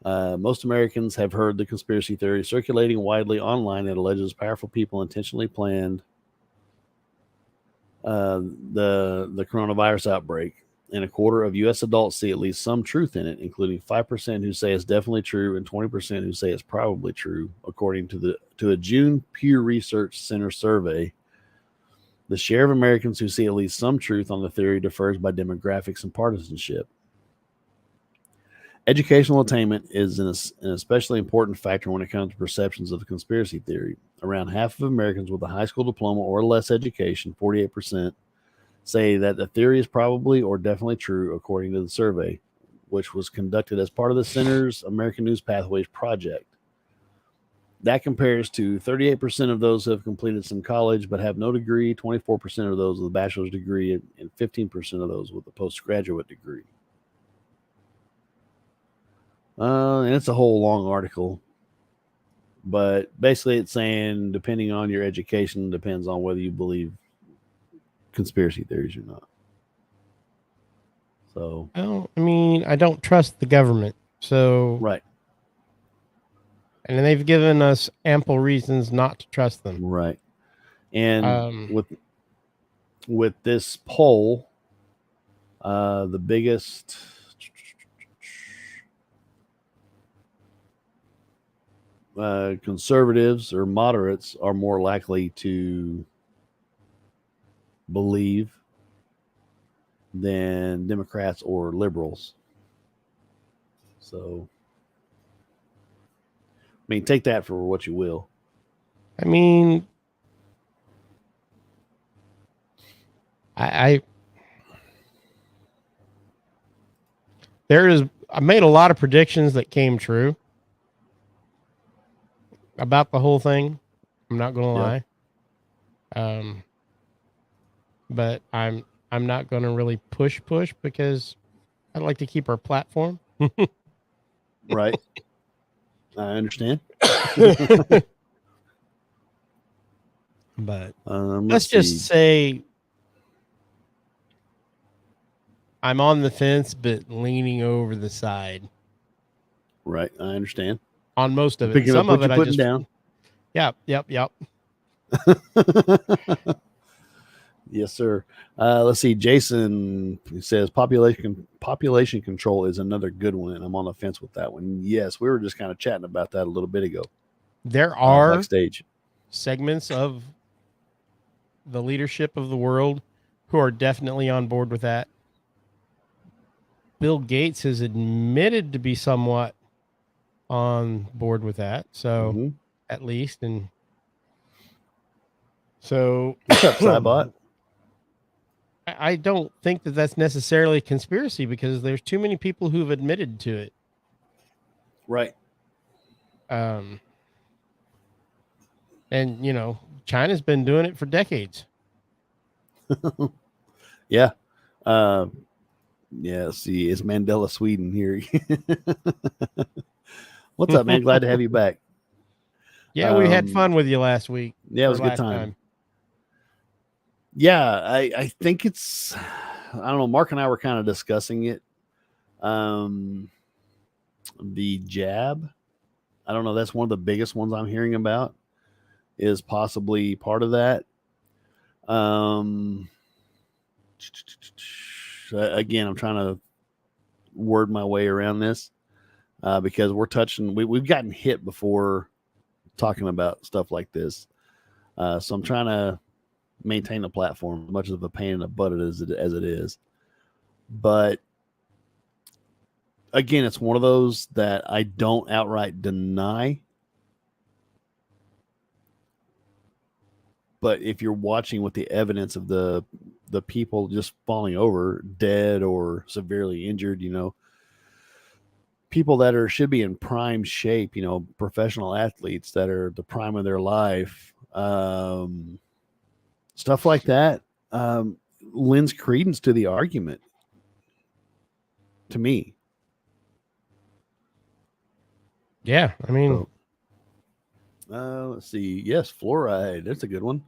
Most Americans have heard the conspiracy theory circulating widely online that alleges powerful people intentionally planned the coronavirus outbreak. And a quarter of U.S. adults see at least some truth in it, including 5% who say it's definitely true and 20% who say it's probably true, according to a June Pew Research Center survey. The share of Americans who see at least some truth on the theory differs by demographics and partisanship. Educational attainment is an especially important factor when it comes to perceptions of the conspiracy theory. Around half of Americans with a high school diploma or less education, 48%, say that the theory is probably or definitely true, according to the survey, which was conducted as part of the Center's American News Pathways project. That compares to 38% of those who have completed some college but have no degree, 24% of those with a bachelor's degree, and 15% of those with a postgraduate degree. And it's a whole long article. But basically, it's saying depending on your education, depends on whether you believe conspiracy theories or not. So, Well, I mean, I don't trust the government. So, right, and they've given us ample reasons not to trust them. right. And Um, with this poll, the biggest conservatives or moderates are more likely to believe than Democrats or liberals. So, I mean, take that for what you will. I mean, I made a lot of predictions that came true about the whole thing. I'm not gonna lie. But I'm not gonna really push because I'd like to keep our platform. Right. I understand. But Let's let's just see. say I'm on the fence, but leaning over the side Right. I understand. on most of it. Picking up Some what of it you're I putting just down. Yep. Yes, sir. Let's see. Jason says population control is another good one, and I'm on the fence with that one. Yes, we were just kind of chatting about that a little bit ago. There are Backstage. segments of the leadership of the world who are definitely on board with that. Bill Gates has admitted to be somewhat on board with that. So Mhm. at least, and so What's up, Cybot? I don't think that that's necessarily a conspiracy because there's too many people who've admitted to it. Right. And China's been doing it for decades. Yeah. Yeah. See, it's Mandela Sweden here. What's up, man? Glad to have you back. Yeah, we had fun with you last week. Yeah, it was a good time. Yeah, I think it's, I don't know. Mark and I were kind of discussing it. The jab, I don't know. That's one of the biggest ones I'm hearing about, is possibly part of that. Again, I'm trying to word my way around this because we've gotten hit before talking about stuff like this. So I'm trying to maintain the platform, as much of a pain in the butt as it is. But again, it's one of those that I don't outright deny. But if you're watching with the evidence of the people just falling over, dead or severely injured, people that should be in prime shape, professional athletes that are the prime of their life, stuff like that, lends credence to the argument. To me, Yeah, I mean, let's see. Yes, fluoride. That's a good one.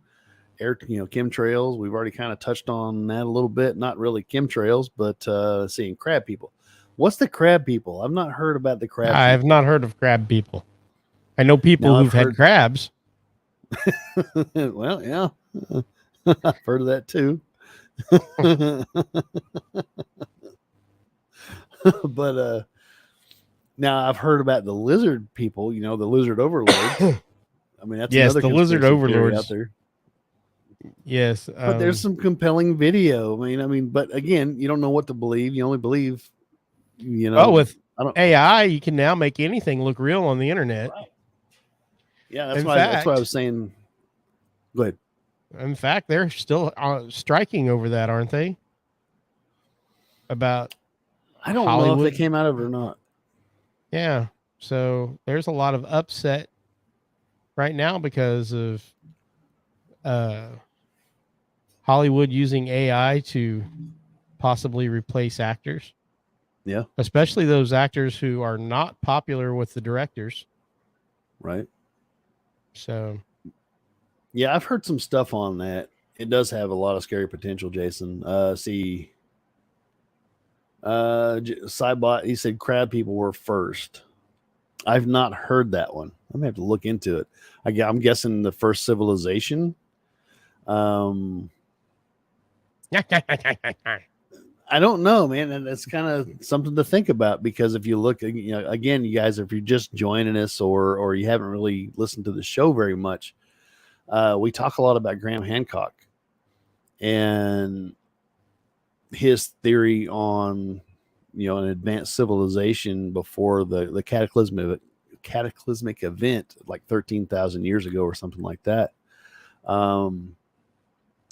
Chemtrails. We've already kind of touched on that a little bit. Not really chemtrails, but seeing crab people. What's the crab people? I've not heard about the crab. I have not heard of crab people. I know people who've had crabs. Well, yeah, I've heard of that too. But now I've heard about the lizard people. The lizard overlords. I mean, that's yes, another the lizard overlords out there. Yes, but there's some compelling video. I mean, but again, you don't know what to believe. You only believe, with AI, you can now make anything look real on the internet. Right. Yeah, that's why I was saying. Go ahead. In fact, they're still striking over that, aren't they? About I don't Hollywood. know if they came out of it or not. Yeah, so there's a lot of upset right now because of Hollywood using AI to possibly replace actors. Yeah. Especially those actors who are not popular with the directors. Right. So, yeah, I've heard some stuff on that. It does have a lot of scary potential, Jason. Cybot, he said crab people were first. I've not heard that one. I'm gonna have to look into it. I'm guessing the first civilization. I don't know, man, and that's kind of something to think about because if you look, again, you guys, if you're just joining us or you haven't really listened to the show very much, we talk a lot about Graham Hancock and his theory on an advanced civilization before the cataclysmic event like 13,000 years ago or something like that. I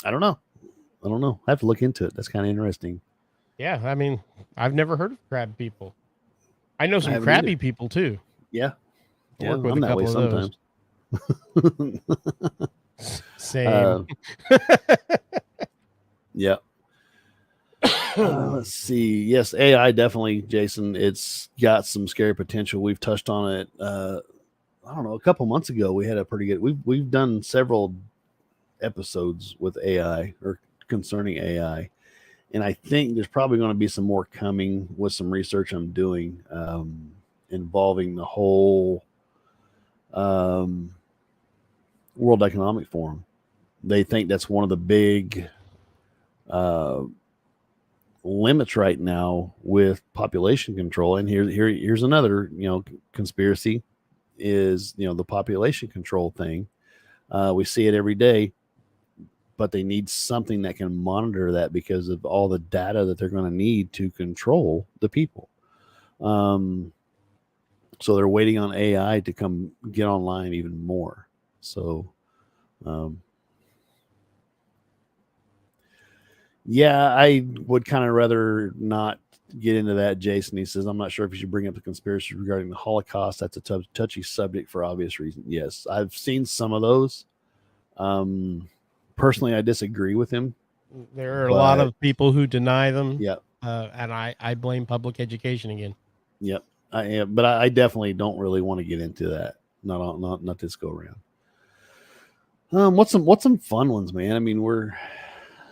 don't know. I have to look into it. That's kind of interesting. yeah, I mean, I've never heard of crab people. I know some haven't crabby either. people too. Yeah. I Yeah, work with I'm a that way couple of those. Same. Yeah. Let's see. Yes, AI definitely, Jason. It's got some scary potential. We've touched on it. I don't know. A couple months ago, we had a pretty good. We've done several episodes with AI or concerning AI, and I think there's probably going to be some more coming with some research I'm doing involving the whole World Economic Forum. They think that's one of the big limits right now with population control. And here's another conspiracy is the population control thing. We see it every day, but they need something that can monitor that because of all the data that they're going to need to control the people. So they're waiting on AI to come get online even more. So, yeah, I would kind of rather not get into that, Jason. He says, I'm not sure if you should bring up the conspiracy regarding the Holocaust. That's a touchy subject for obvious reasons. Yes, I've seen some of those. Personally, I disagree with him. There are a lot of people who deny them. Yeah. And I blame public education again. Yep. I am, but I definitely don't really want to get into that. Not this go around. What's some fun ones, man? I mean, we're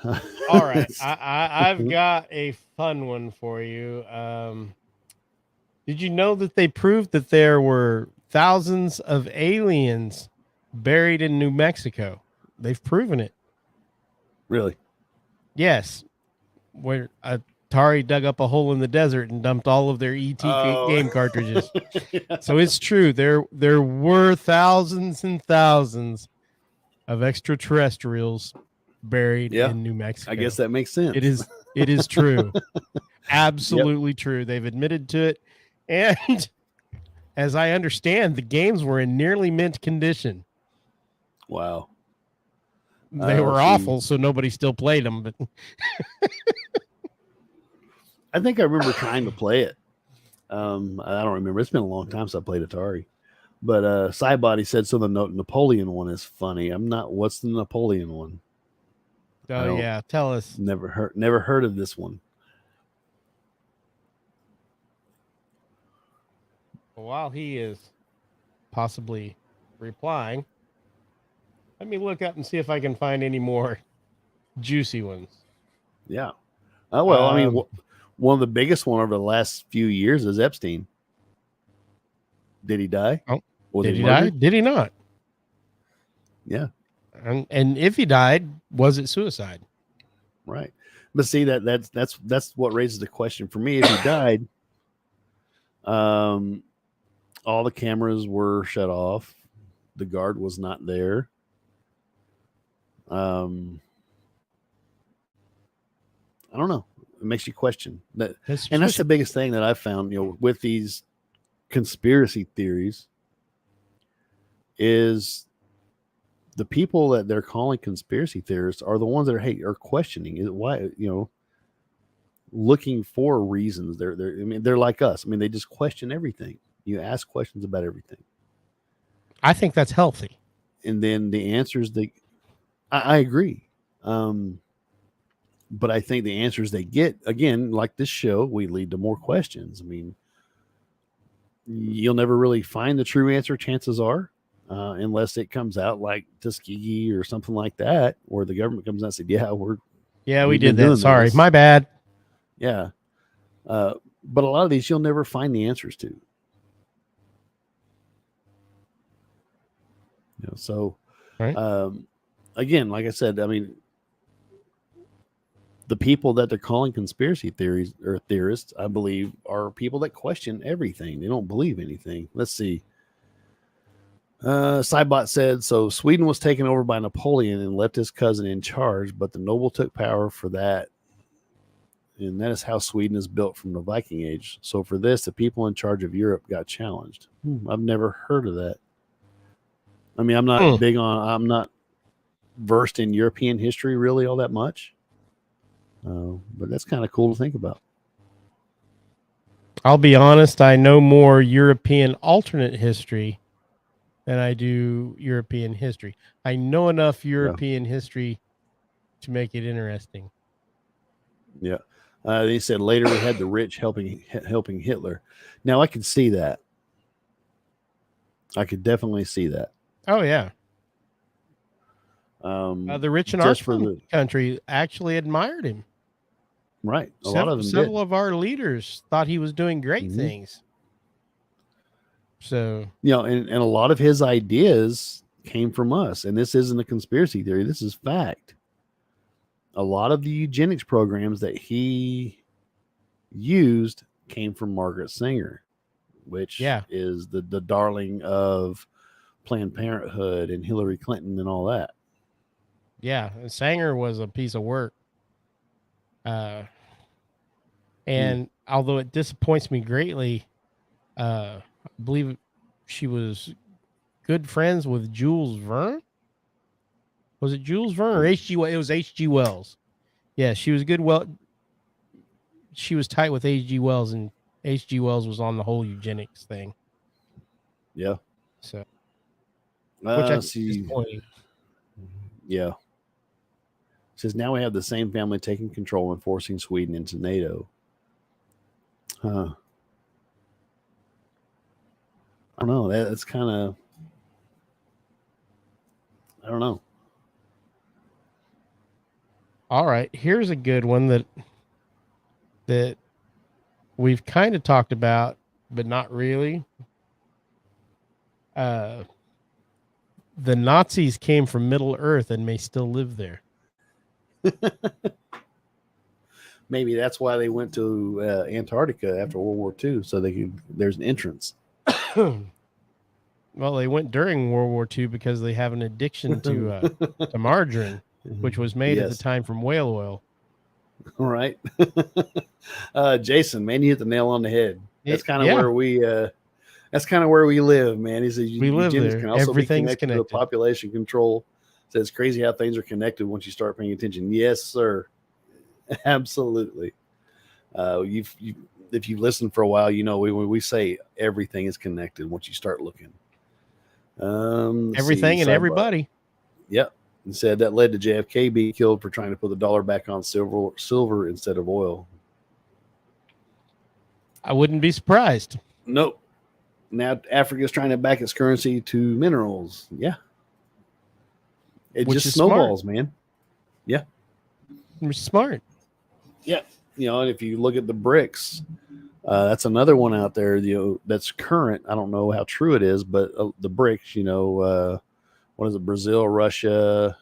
all right. I've got a fun one for you. Did you know that they proved that there were thousands of aliens buried in New Mexico? They've proven it. Really? Yes. Where Atari dug up a hole in the desert and dumped all of their ET game cartridges. So it's true. There were thousands and thousands of extraterrestrials buried in New Mexico. I guess that makes sense. It is true. Absolutely true. They've admitted to it. And as I understand, the games were in nearly mint condition. Wow. They were awful, so nobody still played them. But I think I remember trying to play it. I don't remember. It's been a long time since I played Atari. But Cybody said so the Napoleon one is funny. What's the Napoleon one? Oh yeah, tell us. Never heard of this one. While he is possibly replying, let me look up and see if I can find any more juicy ones. Yeah. Oh, well, I mean, one of the biggest one over the last few years is Epstein. Did he die? Oh, did he die? Did he not? Yeah. And if he died, was it suicide? Right. But see, that's what raises the question for me. If he died, all the cameras were shut off. The guard was not there. I don't know. It makes you question that. That's the biggest thing that I found, with these conspiracy theories is the people that they're calling conspiracy theorists are the ones that are questioning is why, looking for reasons. They're like us. I mean, they just question everything. You ask questions about everything. I think that's healthy. And then the answers I agree. But I think the answers they get, again, like this show, we lead to more questions. I mean, you'll never really find the true answer, chances are, unless it comes out like Tuskegee or something like that, where the government comes out and said, "Yeah, Yeah, we we've did been that. doing Sorry, this." my bad. Yeah, but a lot of these you'll never find the answers to. So, Right. Again, like I said, I mean, the people that they're calling conspiracy theories or theorists, I believe, are people that question everything. They don't believe anything. Let's see. Cybot said, so Sweden was taken over by Napoleon and left his cousin in charge, but the noble took power for that. And that is how Sweden is built from the Viking Age. So for this, the people in charge of Europe got challenged. I've never heard of that. I mean, I'm not versed in European history really all that much. But that's kind of cool to think about. I'll be honest, I know more European alternate history than I do European history. I know enough European history to make it interesting. Yeah. They said later we had the rich helping Hitler. Now I could see that. I could definitely see that. Oh yeah. The rich in our country actually admired him. Right. A lot of them several of our leaders thought he was doing great things. So, and a lot of his ideas came from us. And this isn't a conspiracy theory. This is fact. A lot of the eugenics programs that he used came from Margaret Sanger, which is the darling of Planned Parenthood and Hillary Clinton and all that. Yeah, Sanger was a piece of work. And although it disappoints me greatly, I believe she was good friends with Jules Verne. Was it Jules Verne or H.G. Wells? It was H.G. Wells. Yeah, she was good. Well, she was tight with H.G. Wells, and H.G. Wells was on the whole eugenics thing. Yeah. So, which I see. Yeah. It says now we have the same family taking control and forcing Sweden into NATO. I don't know. That's kind of. I don't know. All right, here's a good one that we've kind of talked about, but not really. The Nazis came from Middle Earth and may still live there. Maybe that's why they went to Antarctica after World War II, so there's an entrance. Well, they went during World War II because they have an addiction to margarine, which was made at the time from whale oil. All right. Jason, man, you hit the nail on the head. That's kind of where we that's kind of where we live, man. He says we live there. Can also be connected to population control. So it's crazy how things are connected once you start paying attention. Yes, sir. Absolutely. If you listen for a while, we say everything is connected once you start looking. Everything and everybody. Yep. And said that led to JFK being killed for trying to put the dollar back on silver instead of oil. I wouldn't be surprised. Nope. Now Africa's trying to back its currency to minerals. Yeah. It just snowballs, man. Yeah. You're smart. Yeah. And if you look at the BRICS, that's another one out there, that's current. I don't know how true it is, but the BRICS, what is it? Brazil, Russia,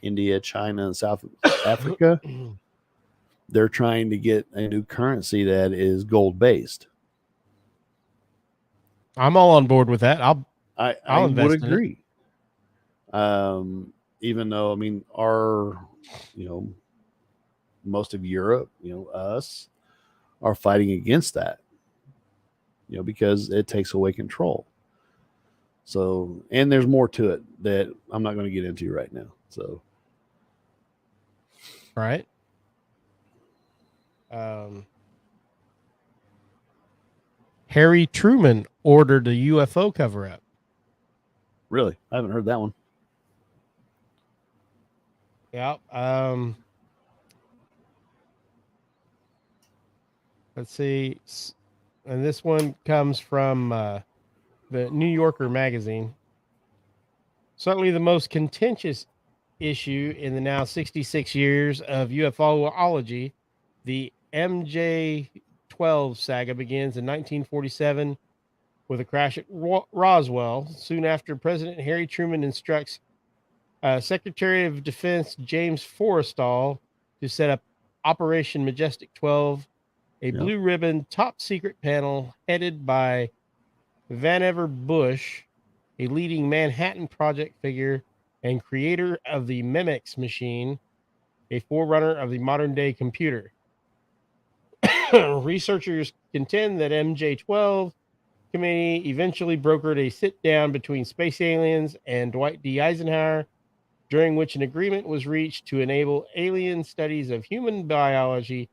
India, China, and South Africa. They're trying to get a new currency that is gold based. I'm all on board with that. I would agree. Even though, I mean, our, most of Europe, us are fighting against that, because it takes away control. So, and there's more to it that I'm not going to get into right now. So, right. Harry Truman ordered a UFO cover-up. Really? I haven't heard that one. Yeah. Let's see. And this one comes from the New Yorker magazine. Certainly the most contentious issue in the now 66 years of UFOlogy, the MJ-12 saga begins in 1947 with a crash at Roswell. Soon after, President Harry Truman instructs Secretary of Defense James Forrestal to set up Operation Majestic 12, a blue ribbon top secret panel headed by Vannevar Bush, a leading Manhattan Project figure and creator of the Memex machine, a forerunner of the modern day computer. Researchers contend that MJ-12 committee eventually brokered a sit-down between space aliens and Dwight D. Eisenhower, during which an agreement was reached to enable alien studies of human biology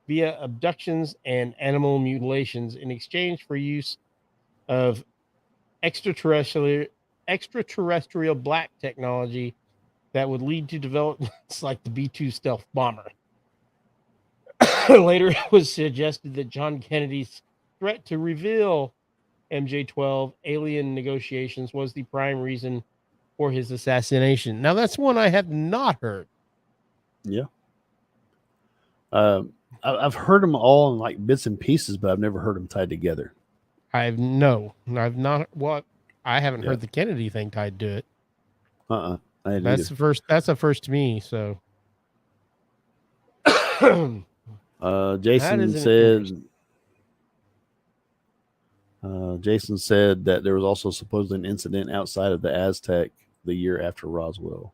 via abductions and animal mutilations in exchange for use of extraterrestrial black technology that would lead to developments like the B-2 stealth bomber. Later, it was suggested that John Kennedy's threat to reveal MJ-12 alien negotiations was the prime reason for his assassination. Now, that's one I have not heard. Yeah. I've heard them all in like bits and pieces, but I've never heard them tied together. I've not. I haven't heard the Kennedy thing tied to it. That's the first to me. So, Jason said that there was also supposedly an incident outside of the Aztec the year after Roswell.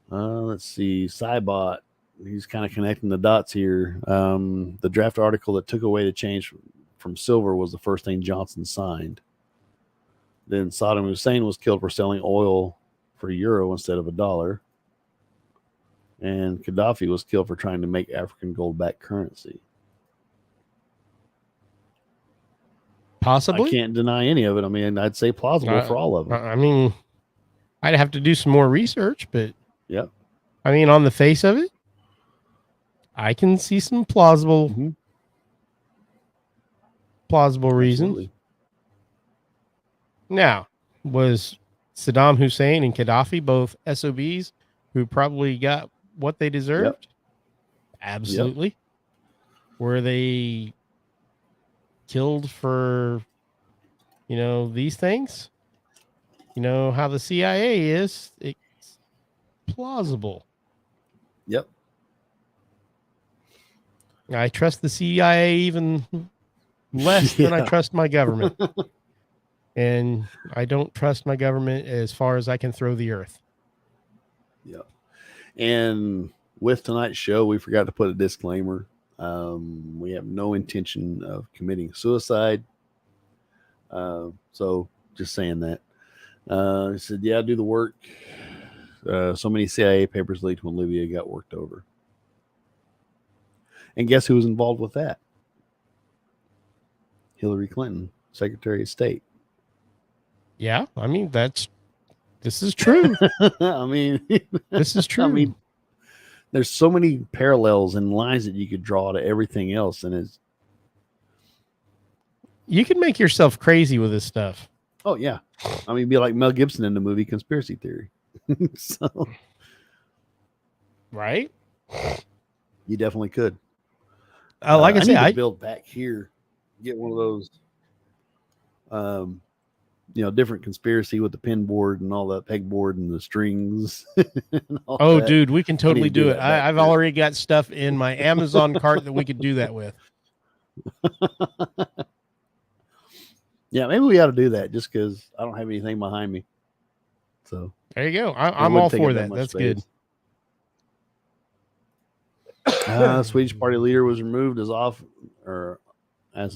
Let's see. Cybot, he's kind of connecting the dots here. The draft article that took away the change from silver was the first thing Johnson signed. Then Saddam Hussein was killed for selling oil for euro instead of $1. And Gaddafi was killed for trying to make African gold-backed currency. Possibly. I can't deny any of it. I mean, I'd say plausible for all of them. I mean, I'd have to do some more research, but yeah. I mean, on the face of it, I can see some plausible reasons. Absolutely. Now, was Saddam Hussein and Gaddafi both SOBs who probably got what they deserved? Yep. Absolutely. Yep. Were they killed for, these things? You know how the CIA is. It's plausible. Yep. I trust the CIA even less than I trust my government. And I don't trust my government as far as I can throw the earth. Yep. And with tonight's show, we forgot to put a disclaimer. We have no intention of committing suicide. So just saying that. He said, yeah, do the work. So many CIA papers leaked when Libya got worked over. And guess who was involved with that? Hillary Clinton, Secretary of State. Yeah, I mean, this is true. I mean, this is true. I mean, there's so many parallels and lines that you could draw to everything else. And you can make yourself crazy with this stuff. Oh, yeah. I mean, be like Mel Gibson in the movie Conspiracy Theory. So, right? You definitely could. Like I said, I build back here, get one of those, different conspiracy with the pin board and all that pegboard and the strings. And dude, we can totally do it. I've already got stuff in my Amazon cart that we could do that with. Yeah, maybe we ought to do that just because I don't have anything behind me. So there you go. I'm all for that. That's space. Good. Swedish party leader was removed as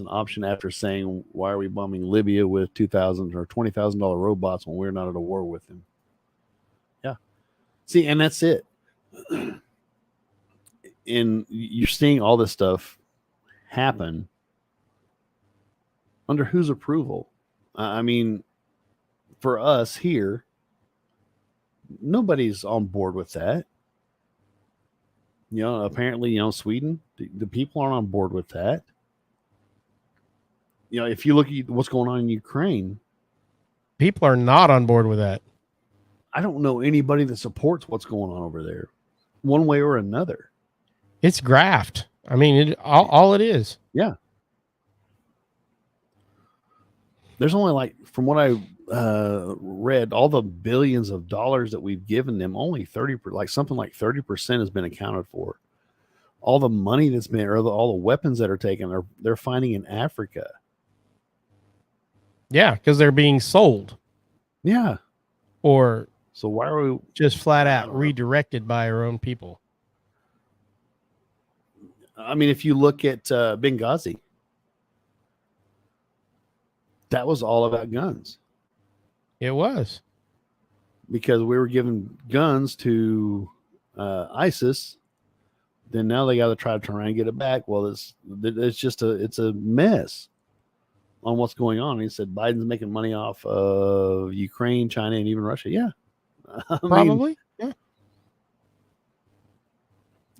an option after saying, "Why are we bombing Libya with $2,000 or $20,000 robots when we're not at a war with them?" Yeah, see, and that's it. And you're seeing all this stuff happen under whose approval? I mean, for us here, nobody's on board with that. Apparently, Sweden, the people aren't on board with that. If you look at what's going on in Ukraine, People are not on board with that. I don't know anybody that supports what's going on over there, one way or another. It's graft. I mean, all it is. Yeah. There's only from what I read, all the billions of dollars that we've given them, only 30% has been accounted for. All the money that's been, or all the weapons that are taken, they're finding in Africa. Yeah, because they're being sold. Yeah. Or so why are we just flat out redirected by our own people? I mean, if you look at Benghazi, that was all about guns. It was. Because we were giving guns to ISIS, then now they got to try and get it back. Well, it's a mess on what's going on. He said Biden's making money off of Ukraine, China, and even Russia. Yeah, probably. Yeah.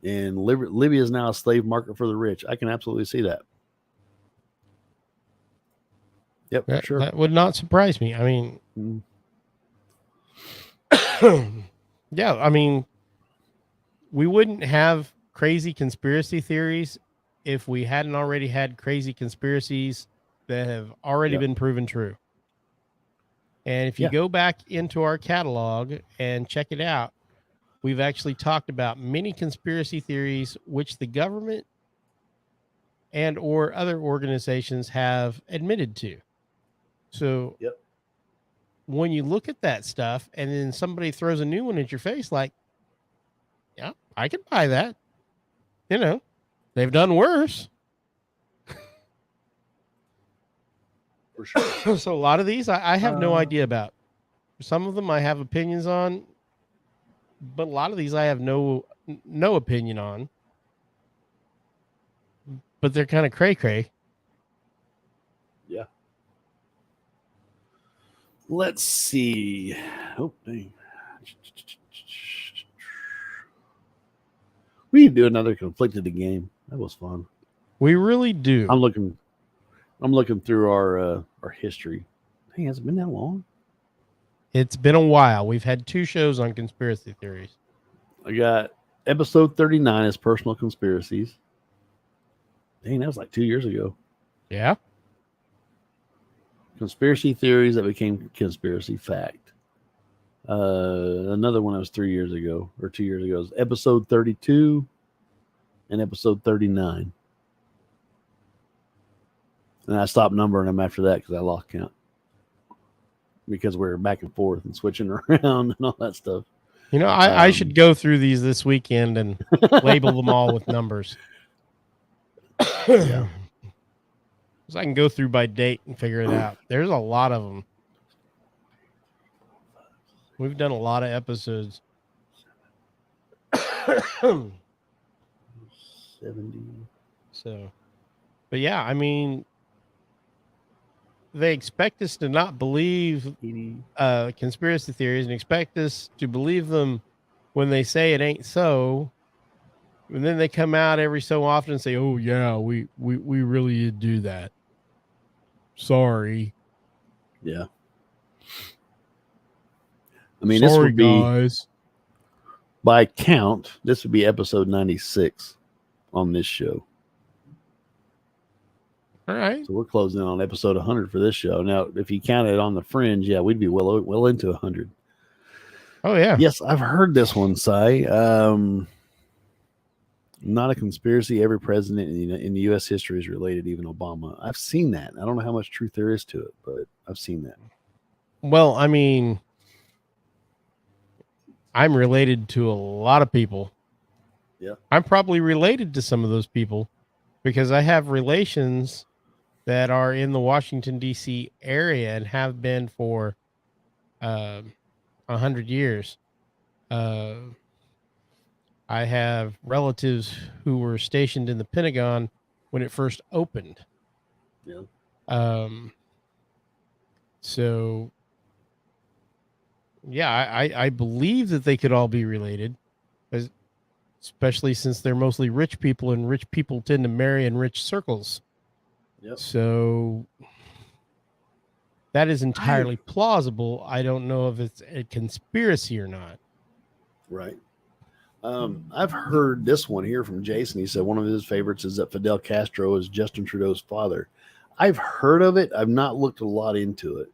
And Libya is now a slave market for the rich. I can absolutely see that. Yep, sure. That would not surprise me. I mean, yeah, I mean, we wouldn't have crazy conspiracy theories if we hadn't already had crazy conspiracies that have already been proven true. And if you go back into our catalog and check it out, we've actually talked about many conspiracy theories which the government and or other organizations have admitted to. So when you look at that stuff and then somebody throws a new one at your face, like, yeah, I could buy that. They've done worse. For sure. So a lot of these I have no idea about. Some of them I have opinions on, but a lot of these I have no opinion on. But they're kind of cray-cray. Yeah. Let's see. Oh, dang. We need to do another Conflicted the Game. That was fun. We really do. I'm looking through our history. Hey, has it been that long? It's been a while. We've had 2 shows on conspiracy theories. I got episode 39 is Personal Conspiracies. Dang, that was like 2 years ago. Yeah. Conspiracy theories that became conspiracy fact. Another one that was 3 years ago or 2 years ago is episode 32 and episode 39. And I stopped numbering them after that because I lost count. Because we're back and forth and switching around and all that stuff. I should go through these this weekend and label them all with numbers. Yeah. So I can go through by date and figure it out. There's a lot of them. We've done a lot of episodes. 70. So, but yeah, I mean, they expect us to not believe conspiracy theories and expect us to believe them when they say it ain't so. And then they come out every so often and say, "Oh yeah, we really did do that. Sorry." Yeah. I mean, Sorry, this would be, guys. by count, this would be episode 96 on this show. All right. So we're closing in on episode 100 for this show. Now, if you count it on the fringe, yeah, we'd be well into 100. Oh, yeah. Yes, I've heard this one, Si. Not a conspiracy. Every president in the U.S. history is related, even Obama. I've seen that. I don't know how much truth there is to it, but I've seen that. Well, I mean, I'm related to a lot of people. Yeah. I'm probably related to some of those people because I have relations that are in the Washington, D.C. area and have been for 100 years. I have relatives who were stationed in the Pentagon when it first opened. Yeah. So Yeah, I believe that they could all be related, especially since they're mostly rich people, and rich people tend to marry in rich circles. Yep. So that is entirely plausible. I don't know if it's a conspiracy or not. Right. I've heard this one here from Jason. He said one of his favorites is that Fidel Castro is Justin Trudeau's father. I've heard of it. I've not looked a lot into it.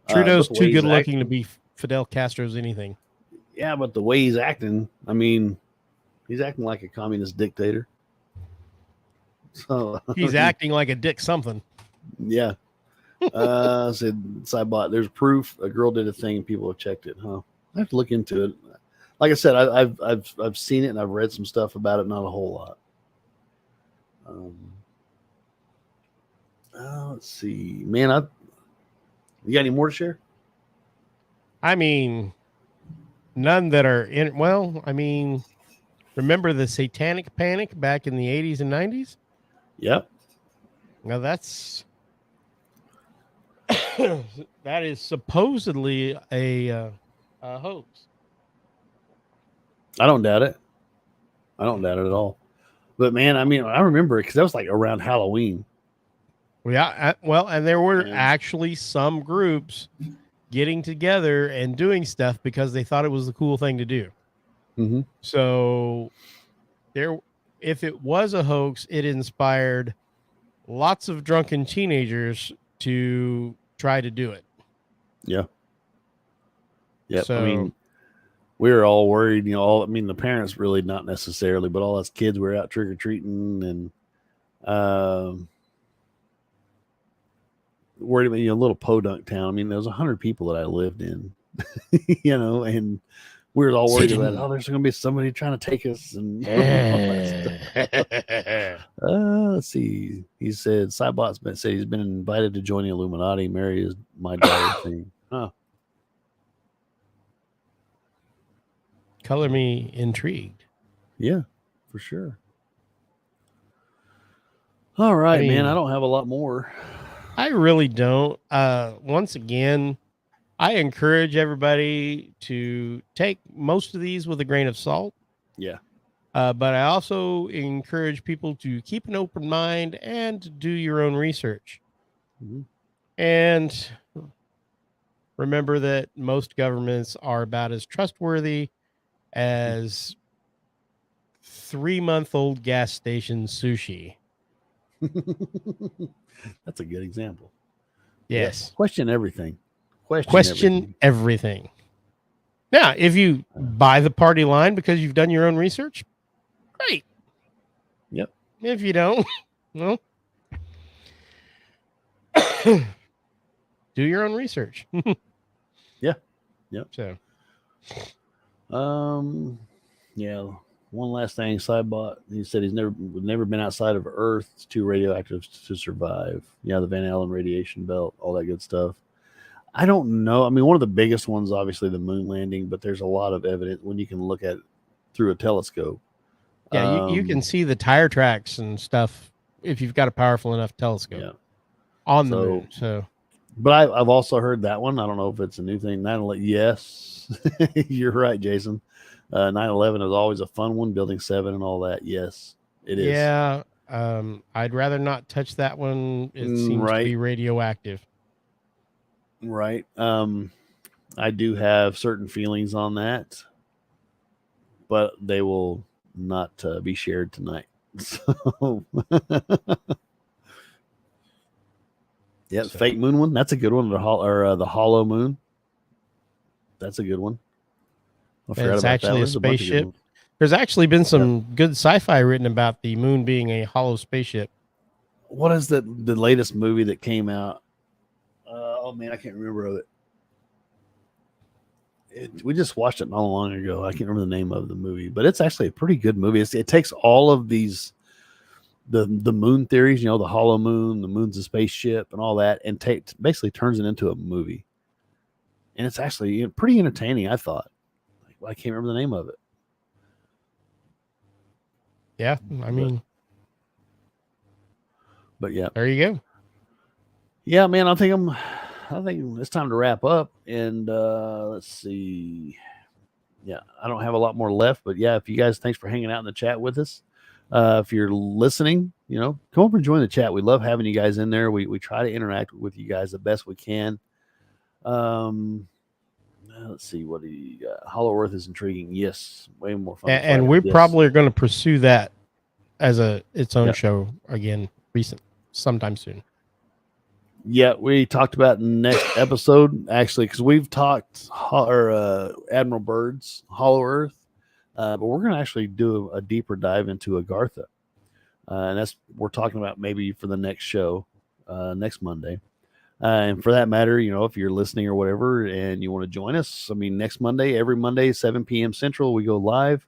Trudeau's but the way too he's good looking to acting- be Fidel Castro's anything. Yeah, but the way he's acting, I mean, he's acting like a communist dictator. So He's acting like a dick something. Yeah. Said Cybot, there's proof a girl did a thing and people have checked it, huh? I have to look into it. Like I said, I've seen it and I've read some stuff about it, not a whole lot. Let's see, man. You got any more to share? I mean, none that are in. Well, I mean, remember the Satanic Panic back in the 80s and 90s? Yep. Now that's that is supposedly a hoax. I don't doubt it. I don't doubt it at all. But man, I mean, I remember it because that was like around Halloween. Yeah, well, and there were Yeah. actually some groups getting together and doing stuff because they thought it was the cool thing to do. Mm-hmm. So if it was a hoax, it inspired lots of drunken teenagers to try to do it. Yeah. Yep. So, I mean, we were all worried, the parents really not necessarily, but all us kids were out trick or treating and worried about a little podunk town. I mean, there was 100 people that I lived in, and we were all worried about, there's going to be somebody trying to take us and all that stuff. Let's see. He said Cybot's said he's been invited to join the Illuminati. Mary is my daughter thing. Huh. Color me intrigued. Yeah, for sure. All right, I mean, man. I don't have a lot more. I really don't. Once again, I encourage everybody to take most of these with a grain of salt. Yeah. But I also encourage people to keep an open mind and to do your own research. Mhm. And remember that most governments are about as trustworthy as 3-month-old gas station sushi. That's a good example. Yes. Yeah. Question everything. Question everything. Now, if you buy the party line because you've done your own research, great. Yep. If you don't, well, do your own research. Yeah. Yep. So, yeah. One last thing, Cybot. He said he's never been outside of Earth. It's too radioactive to survive. Yeah, the Van Allen radiation belt, all that good stuff. I don't know. I mean, one of the biggest ones, obviously, the moon landing, but there's a lot of evidence when you can look at it through a telescope. yeah, you can see the tire tracks and stuff if you've got a powerful enough telescope Yeah. on the moon. So, but I've also heard that one. I don't know if it's a new thing. 9/11. Yes, you're right, Jason. 9/11 is always a fun one. Building 7 and all that. Yes, it is. yeah, I'd rather not touch that one. It seems to be radioactive. Right. I do have certain feelings on that, but they will not be shared tonight. So, yeah, So- fake moon one. That's a good one. The hollow moon. That's a good one. I forgot It's about actually that. a There's bunch of good spaceship. ones. There's actually been some good sci-fi written about the moon being a hollow spaceship. What is the latest movie that came out? Oh man, I can't remember of it. We just watched it not long ago. I can't remember the name of the movie, but it's actually a pretty good movie. It takes all of these the moon theories, the hollow moon, the moon's a spaceship, and all that, and basically turns it into a movie. And it's actually pretty entertaining, I thought. I can't remember the name of it. Yeah, I mean, But yeah. there you go. Yeah, man, I think I think it's time to wrap up. And let's see. Yeah, I don't have a lot more left, but yeah, if you guys, thanks for hanging out in the chat with us. If you're listening, come over and join the chat. We love having you guys in there. We try to interact with you guys the best we can. Let's see, what do you got? Hollow Earth is intriguing. Yes, way more fun. And we probably are going to pursue that as its own Yep. show again, sometime soon. Yeah, we talked about in the next episode, actually, because we've talked Admiral Byrd's Hollow Earth, but we're going to actually do a deeper dive into Agartha. And we're talking about maybe for the next show, next Monday. And for that matter, if you're listening or whatever and you want to join us, next Monday, every Monday, 7 p.m. Central, we go live.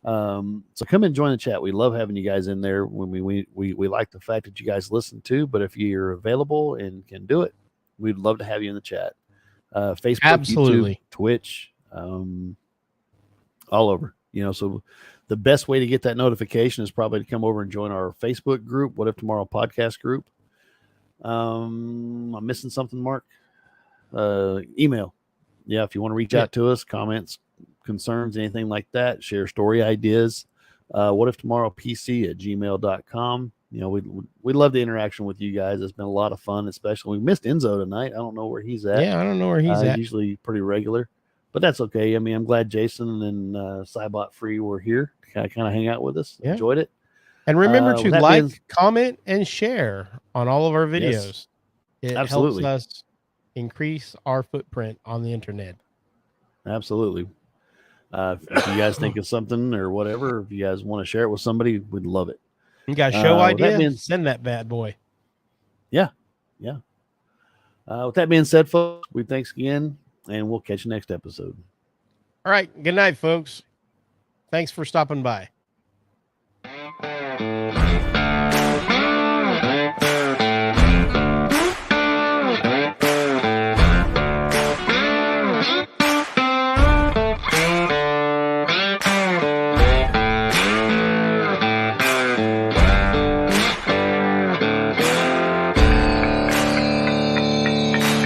So come and join the chat. We love having you guys in there. When we like the fact that you guys listen too, but if you're available and can do it, we'd love to have you in the chat. Facebook, Absolutely. YouTube, Twitch, all over. So the best way to get that notification is probably to come over and join our Facebook group, What If Tomorrow podcast group. I'm missing something, Mark. Email. Yeah, if you want to reach out to us, comments, concerns, anything like that, share story ideas. What if tomorrow pc@gmail.com. We love the interaction with you guys. It's been a lot of fun, especially we missed Enzo tonight. I don't know where he's at. Yeah, I don't know where he's at. Usually pretty regular, but that's okay. I'm glad Jason and Cybot Free were here to kind of hang out with us. Yeah. Enjoyed it. And remember to like, being... comment, and share on all of our videos. Yes, it absolutely helps us increase our footprint on the internet. Absolutely. If you guys think of something or whatever, if you guys want to share it with somebody, we'd love it. You got a show idea? Send that bad boy. Yeah. With that being said, folks, thanks again, and we'll catch you next episode. All right. Good night, folks. Thanks for stopping by.